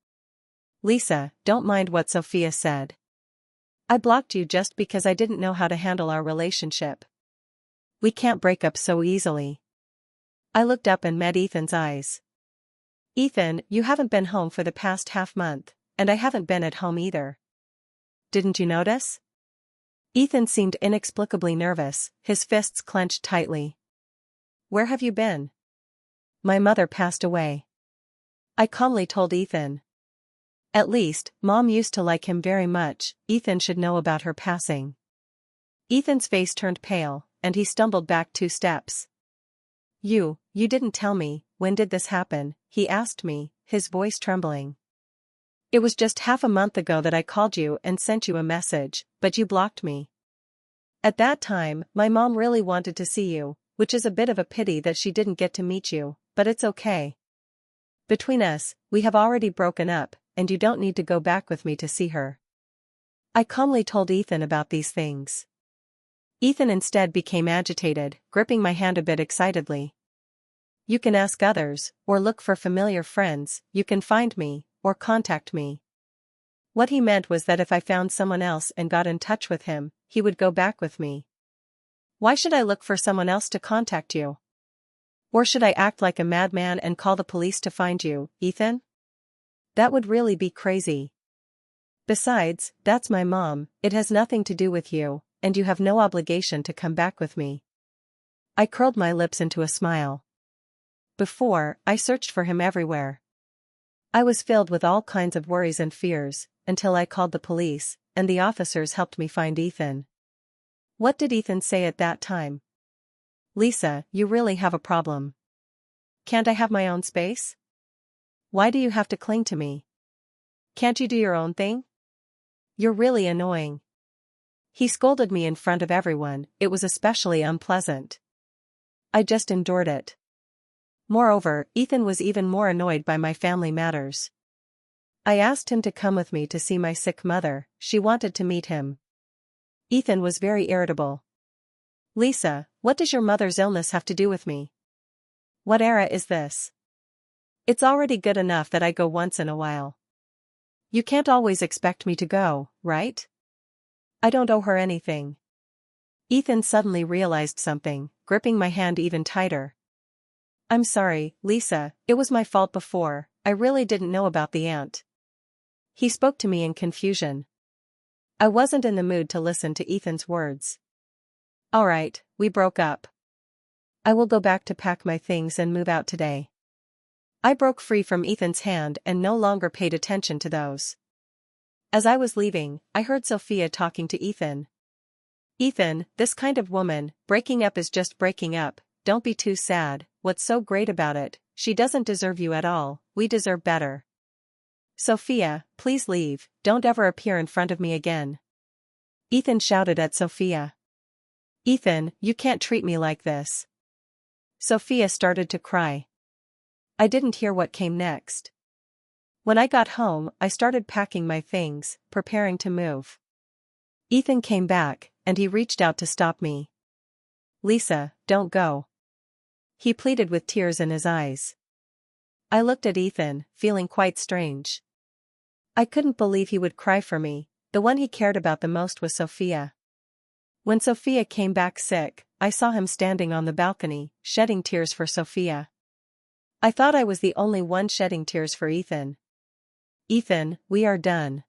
Lisa, don't mind what Sophia said. I blocked you just because I didn't know how to handle our relationship. We can't break up so easily. I looked up and met Ethan's eyes. Ethan, you haven't been home for the past half-month, and I haven't been at home either. Didn't you notice? Ethan seemed inexplicably nervous, his fists clenched tightly. Where have you been? My mother passed away. I calmly told Ethan. At least, Mom used to like him very much, Ethan should know about her passing. Ethan's face turned pale, and he stumbled back 2 steps. You didn't tell me, when did this happen? He asked me, his voice trembling. It was just half a month ago that I called you and sent you a message, but you blocked me. At that time, my mom really wanted to see you, which is a bit of a pity that she didn't get to meet you, but it's okay. Between us, we have already broken up, and you don't need to go back with me to see her. I calmly told Ethan about these things. Ethan instead became agitated, gripping my hand a bit excitedly. You can ask others, or look for familiar friends, you can find me, or contact me. What he meant was that if I found someone else and got in touch with him, he would go back with me. Why should I look for someone else to contact you? Or should I act like a madman and call the police to find you, Ethan? That would really be crazy. Besides, that's my mom, it has nothing to do with you, and you have no obligation to come back with me. I curled my lips into a smile. Before, I searched for him everywhere. I was filled with all kinds of worries and fears, until I called the police, and the officers helped me find Ethan. What did Ethan say at that time? Lisa, you really have a problem. Can't I have my own space? Why do you have to cling to me? Can't you do your own thing? You're really annoying. He scolded me in front of everyone, it was especially unpleasant. I just endured it. Moreover, Ethan was even more annoyed by my family matters. I asked him to come with me to see my sick mother, she wanted to meet him. Ethan was very irritable. Lisa, what does your mother's illness have to do with me? What era is this? It's already good enough that I go once in a while. You can't always expect me to go, right? I don't owe her anything. Ethan suddenly realized something, gripping my hand even tighter. I'm sorry, Lisa, it was my fault before, I really didn't know about the aunt. He spoke to me in confusion. I wasn't in the mood to listen to Ethan's words. Alright, we broke up. I will go back to pack my things and move out today. I broke free from Ethan's hand and no longer paid attention to those. As I was leaving, I heard Sophia talking to Ethan. Ethan, this kind of woman, breaking up is just breaking up, don't be too sad, what's so great about it, she doesn't deserve you at all, we deserve better. Sophia, please leave, don't ever appear in front of me again. Ethan shouted at Sophia. Ethan, you can't treat me like this. Sophia started to cry. I didn't hear what came next. When I got home, I started packing my things, preparing to move. Ethan came back, and he reached out to stop me. Lisa, don't go. He pleaded with tears in his eyes. I looked at Ethan, feeling quite strange. I couldn't believe he would cry for me, the one he cared about the most was Sophia. When Sophia came back sick, I saw him standing on the balcony, shedding tears for Sophia. I thought I was the only one shedding tears for Ethan. Ethan, we are done.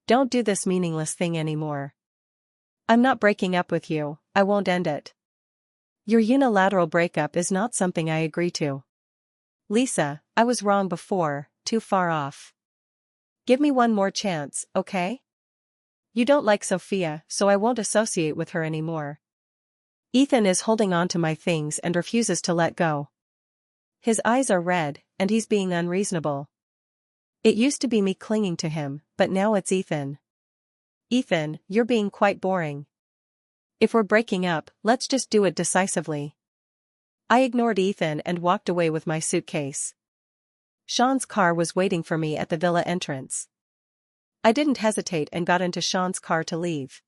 Don't do this meaningless thing anymore. I'm not breaking up with you, I won't end it. Your unilateral breakup is not something I agree to. Lisa, I was wrong before, too far off. Give me one more chance, okay? You don't like Sophia, so I won't associate with her anymore. Ethan is holding on to my things and refuses to let go. His eyes are red, and he's being unreasonable. It used to be me clinging to him, but now it's Ethan. Ethan, you're being quite boring. If we're breaking up, let's just do it decisively. I ignored Ethan and walked away with my suitcase. Sean's car was waiting for me at the villa entrance. I didn't hesitate and got into Sean's car to leave.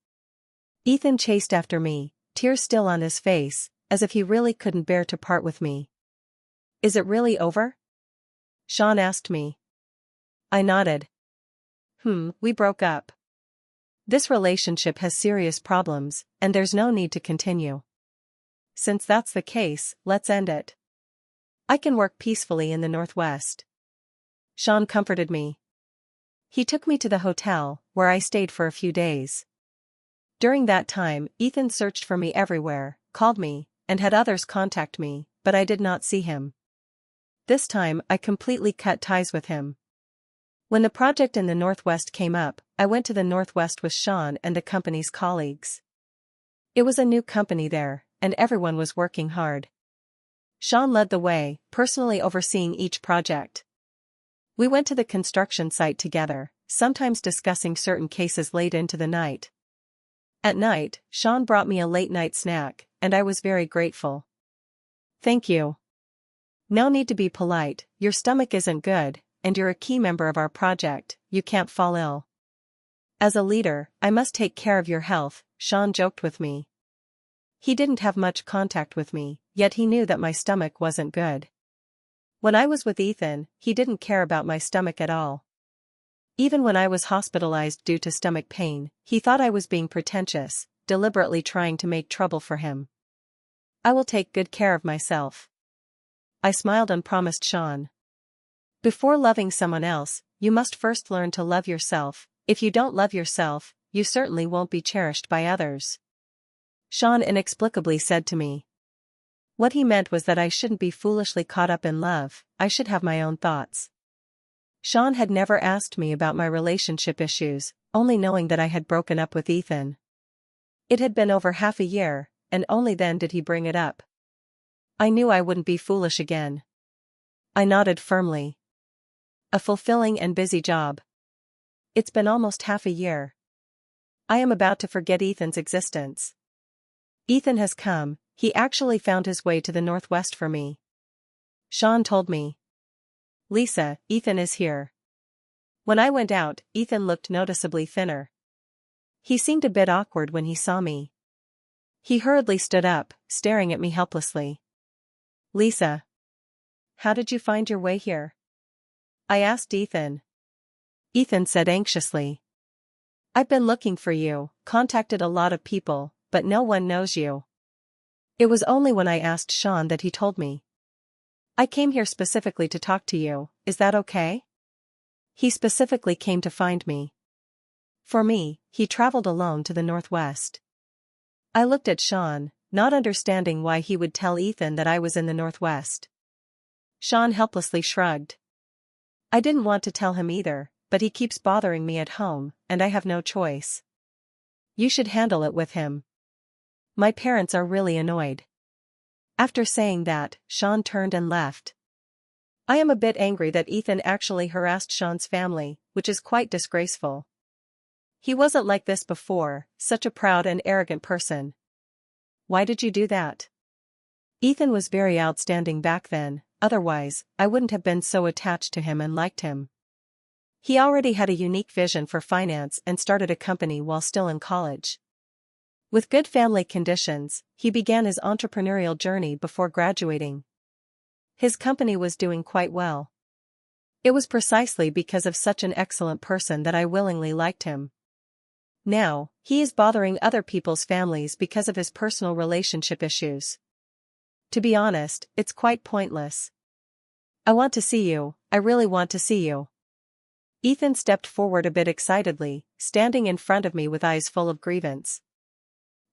Ethan chased after me, tears still on his face, as if he really couldn't bear to part with me. Is it really over? Sean asked me. I nodded. We broke up. This relationship has serious problems, and there's no need to continue. Since that's the case, let's end it. I can work peacefully in the Northwest. Sean comforted me. He took me to the hotel, where I stayed for a few days. During that time, Ethan searched for me everywhere, called me, and had others contact me, but I did not see him. This time, I completely cut ties with him. When the project in the Northwest came up, I went to the Northwest with Sean and the company's colleagues. It was a new company there, and everyone was working hard. Sean led the way, personally overseeing each project. We went to the construction site together, sometimes discussing certain cases late into the night. At night, Sean brought me a late-night snack, and I was very grateful. Thank you. No need to be polite, your stomach isn't good, and you're a key member of our project, you can't fall ill. As a leader, I must take care of your health, Sean joked with me. He didn't have much contact with me, yet he knew that my stomach wasn't good. When I was with Ethan, he didn't care about my stomach at all. Even when I was hospitalized due to stomach pain, he thought I was being pretentious, deliberately trying to make trouble for him. I will take good care of myself. I smiled and promised Sean. Before loving someone else, you must first learn to love yourself. If you don't love yourself, you certainly won't be cherished by others. Sean inexplicably said to me. What he meant was that I shouldn't be foolishly caught up in love, I should have my own thoughts. Sean had never asked me about my relationship issues, only knowing that I had broken up with Ethan. It had been over half a year, and only then did he bring it up. I knew I wouldn't be foolish again. I nodded firmly. A fulfilling and busy job. It's been almost half a year. I am about to forget Ethan's existence. Ethan has come, he actually found his way to the Northwest for me. Sean told me. Lisa, Ethan is here. When I went out, Ethan looked noticeably thinner. He seemed a bit awkward when he saw me. He hurriedly stood up, staring at me helplessly. Lisa. How did you find your way here? I asked Ethan. Ethan said anxiously. I've been looking for you, contacted a lot of people, but no one knows you. It was only when I asked Sean that he told me. I came here specifically to talk to you, is that okay? He specifically came to find me. For me, he traveled alone to the Northwest. I looked at Sean, not understanding why he would tell Ethan that I was in the Northwest. Sean helplessly shrugged. I didn't want to tell him either, but he keeps bothering me at home, and I have no choice. You should handle it with him. My parents are really annoyed. After saying that, Sean turned and left. I am a bit angry that Ethan actually harassed Sean's family, which is quite disgraceful. He wasn't like this before, such a proud and arrogant person. Why did you do that? Ethan was very outstanding back then, otherwise, I wouldn't have been so attached to him and liked him. He already had a unique vision for finance and started a company while still in college. With good family conditions, he began his entrepreneurial journey before graduating. His company was doing quite well. It was precisely because of such an excellent person that I willingly liked him. Now, he is bothering other people's families because of his personal relationship issues. To be honest, it's quite pointless. I want to see you, I really want to see you. Ethan stepped forward a bit excitedly, standing in front of me with eyes full of grievance.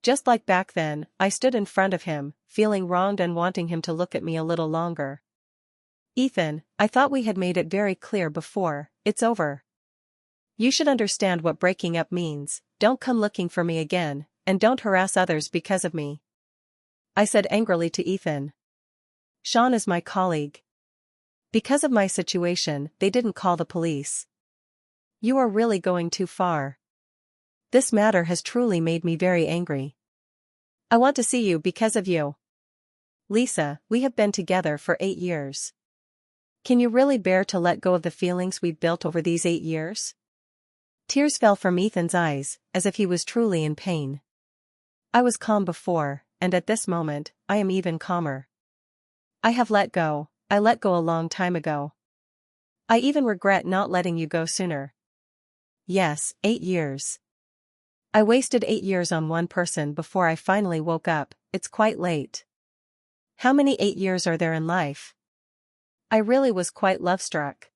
Just like back then, I stood in front of him, feeling wronged and wanting him to look at me a little longer. Ethan, I thought we had made it very clear before, it's over. You should understand what breaking up means, don't come looking for me again, and don't harass others because of me. I said angrily to Ethan. Sean is my colleague. Because of my situation, they didn't call the police. You are really going too far. This matter has truly made me very angry. I want to see you because of you. Lisa, we have been together for 8 years. Can you really bear to let go of the feelings we've built over these 8 years? Tears fell from Ethan's eyes, as if he was truly in pain. I was calm before, and at this moment, I am even calmer. I have let go, I let go a long time ago. I even regret not letting you go sooner. Yes, 8 years. I wasted 8 years on one person before I finally woke up, it's quite late. How many 8 years are there in life? I really was quite love-struck.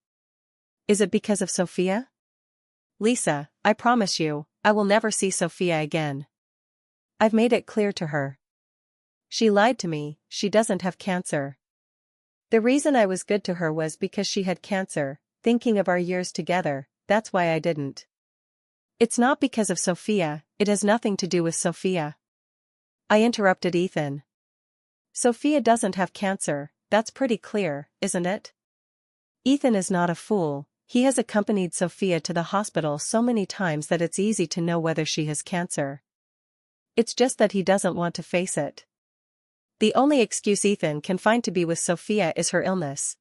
Is it because of Sophia? Lisa, I promise you, I will never see Sophia again. I've made it clear to her. She lied to me, she doesn't have cancer. The reason I was good to her was because she had cancer, thinking of our years together, that's why I didn't. It's not because of Sophia, it has nothing to do with Sophia. I interrupted Ethan. Sophia doesn't have cancer, that's pretty clear, isn't it? Ethan is not a fool, he has accompanied Sophia to the hospital so many times that it's easy to know whether she has cancer. It's just that he doesn't want to face it. The only excuse Ethan can find to be with Sophia is her illness.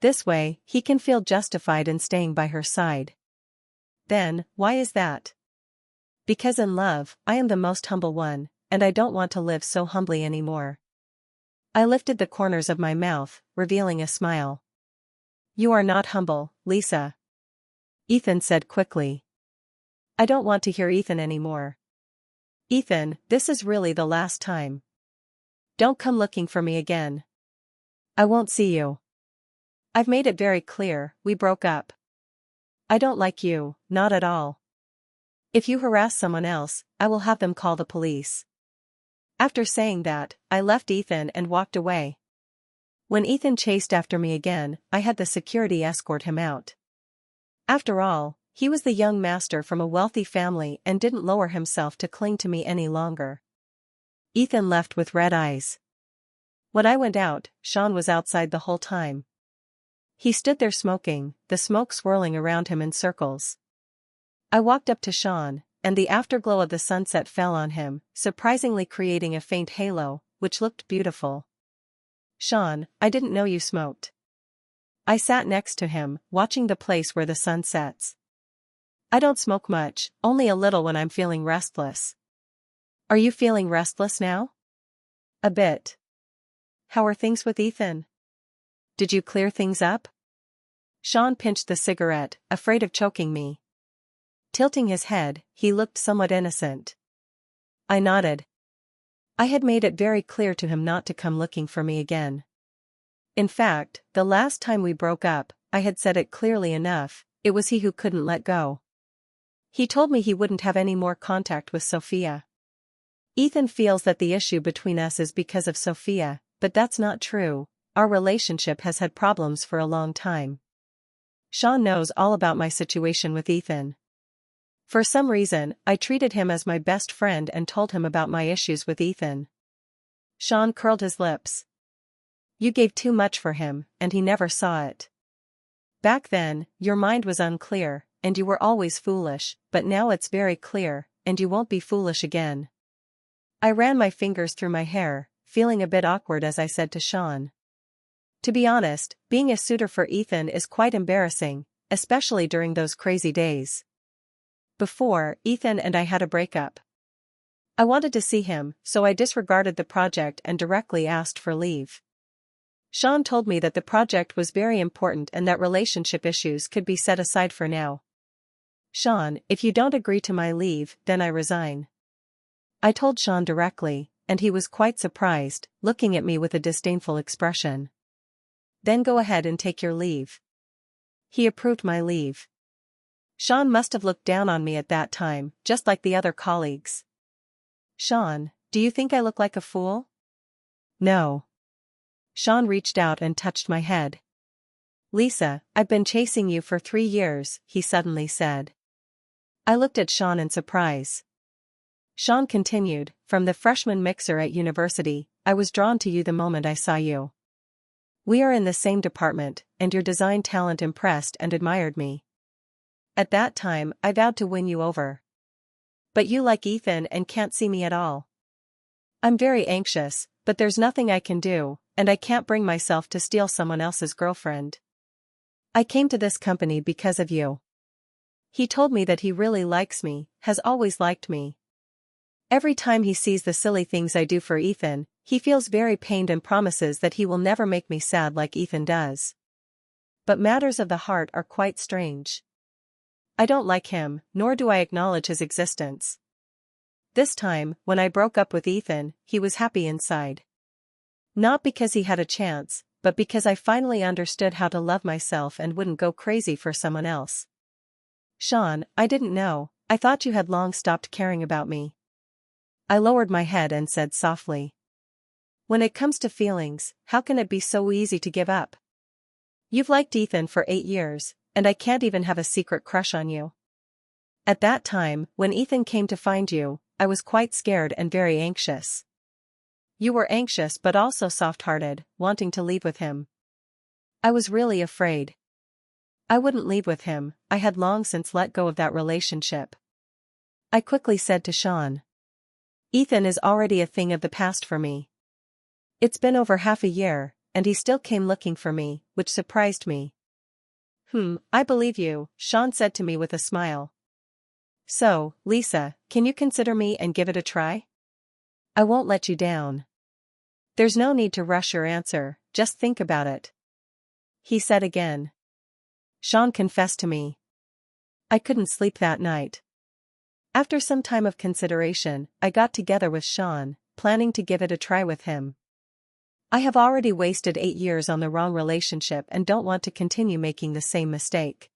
This way, he can feel justified in staying by her side. Then, why is that? Because in love, I am the most humble one, and I don't want to live so humbly anymore. I lifted the corners of my mouth, revealing a smile. You are not humble, Lisa. Ethan said quickly. I don't want to hear Ethan anymore. Ethan, this is really the last time. Don't come looking for me again. I won't see you. I've made it very clear, we broke up. I don't like you, not at all. If you harass someone else, I will have them call the police. After saying that, I left Ethan and walked away. When Ethan chased after me again, I had the security escort him out. After all, he was the young master from a wealthy family and didn't lower himself to cling to me any longer. Ethan left with red eyes. When I went out, Sean was outside the whole time. He stood there smoking, the smoke swirling around him in circles. I walked up to Sean, and the afterglow of the sunset fell on him, surprisingly creating a faint halo, which looked beautiful. Sean, I didn't know you smoked. I sat next to him, watching the place where the sun sets. I don't smoke much, only a little when I'm feeling restless. Are you feeling restless now? A bit. How are things with Ethan? Did you clear things up? Sean pinched the cigarette, afraid of choking me. Tilting his head, he looked somewhat innocent. I nodded. I had made it very clear to him not to come looking for me again. In fact, the last time we broke up, I had said it clearly enough, it was he who couldn't let go. He told me he wouldn't have any more contact with Sophia. Ethan feels that the issue between us is because of Sophia, but that's not true. Our relationship has had problems for a long time. Sean knows all about my situation with Ethan. For some reason, I treated him as my best friend and told him about my issues with Ethan. Sean curled his lips. You gave too much for him, and he never saw it. Back then, your mind was unclear, and you were always foolish, but now it's very clear, and you won't be foolish again. I ran my fingers through my hair, feeling a bit awkward as I said to Sean. To be honest, being a suitor for Ethan is quite embarrassing, especially during those crazy days. Before, Ethan and I had a breakup. I wanted to see him, so I disregarded the project and directly asked for leave. Sean told me that the project was very important and that relationship issues could be set aside for now. Sean, if you don't agree to my leave, then I resign. I told Sean directly, and he was quite surprised, looking at me with a disdainful expression. Then go ahead and take your leave. He approved my leave. Sean must have looked down on me at that time, just like the other colleagues. Sean, do you think I look like a fool? No. Sean reached out and touched my head. Lisa, I've been chasing you for 3 years, he suddenly said. I looked at Sean in surprise. Sean continued, from the freshman mixer at university, I was drawn to you the moment I saw you. We are in the same department, and your design talent impressed and admired me. At that time, I vowed to win you over. But you like Ethan and can't see me at all. I'm very anxious, but there's nothing I can do, and I can't bring myself to steal someone else's girlfriend. I came to this company because of you. He told me that he really likes me, has always liked me. Every time he sees the silly things I do for Ethan, he feels very pained and promises that he will never make me sad like Ethan does. But matters of the heart are quite strange. I don't like him, nor do I acknowledge his existence. This time, when I broke up with Ethan, he was happy inside. Not because he had a chance, but because I finally understood how to love myself and wouldn't go crazy for someone else. Sean, I didn't know, I thought you had long stopped caring about me. I lowered my head and said softly. When it comes to feelings, how can it be so easy to give up? You've liked Ethan for 8 years, and I can't even have a secret crush on you. At that time, when Ethan came to find you, I was quite scared and very anxious. You were anxious but also soft-hearted, wanting to leave with him. I was really afraid. I wouldn't leave with him, I had long since let go of that relationship. I quickly said to Sean. Ethan is already a thing of the past for me. It's been over half a year, and he still came looking for me, which surprised me. I believe you, Sean said to me with a smile. So, Lisa, can you consider me and give it a try? I won't let you down. There's no need to rush your answer, just think about it. He said again. Sean confessed to me. I couldn't sleep that night. After some time of consideration, I got together with Sean, planning to give it a try with him. I have already wasted 8 years on the wrong relationship and don't want to continue making the same mistake.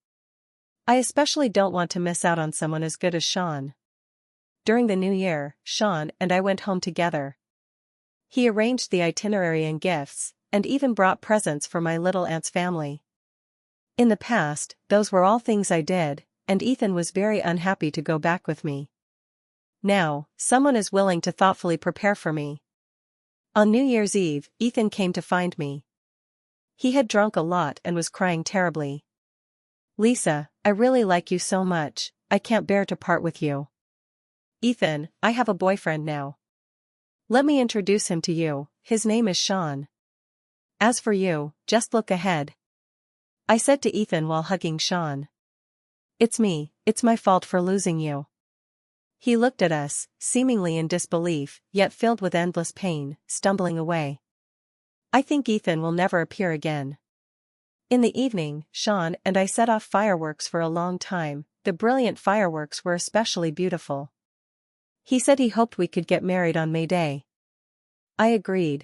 I especially don't want to miss out on someone as good as Sean. During the new year, Sean and I went home together. He arranged the itinerary and gifts, and even brought presents for my little aunt's family. In the past, those were all things I did, and Ethan was very unhappy to go back with me. Now, someone is willing to thoughtfully prepare for me. On New Year's Eve, Ethan came to find me. He had drunk a lot and was crying terribly. Lisa, I really like you so much, I can't bear to part with you. Ethan, I have a boyfriend now. Let me introduce him to you, his name is Sean. As for you, just look ahead. I said to Ethan while hugging Sean. It's me, it's my fault for losing you. He looked at us, seemingly in disbelief, yet filled with endless pain, stumbling away. I think Ethan will never appear again. In the evening, Sean and I set off fireworks for a long time, the brilliant fireworks were especially beautiful. He said he hoped we could get married on May Day. I agreed.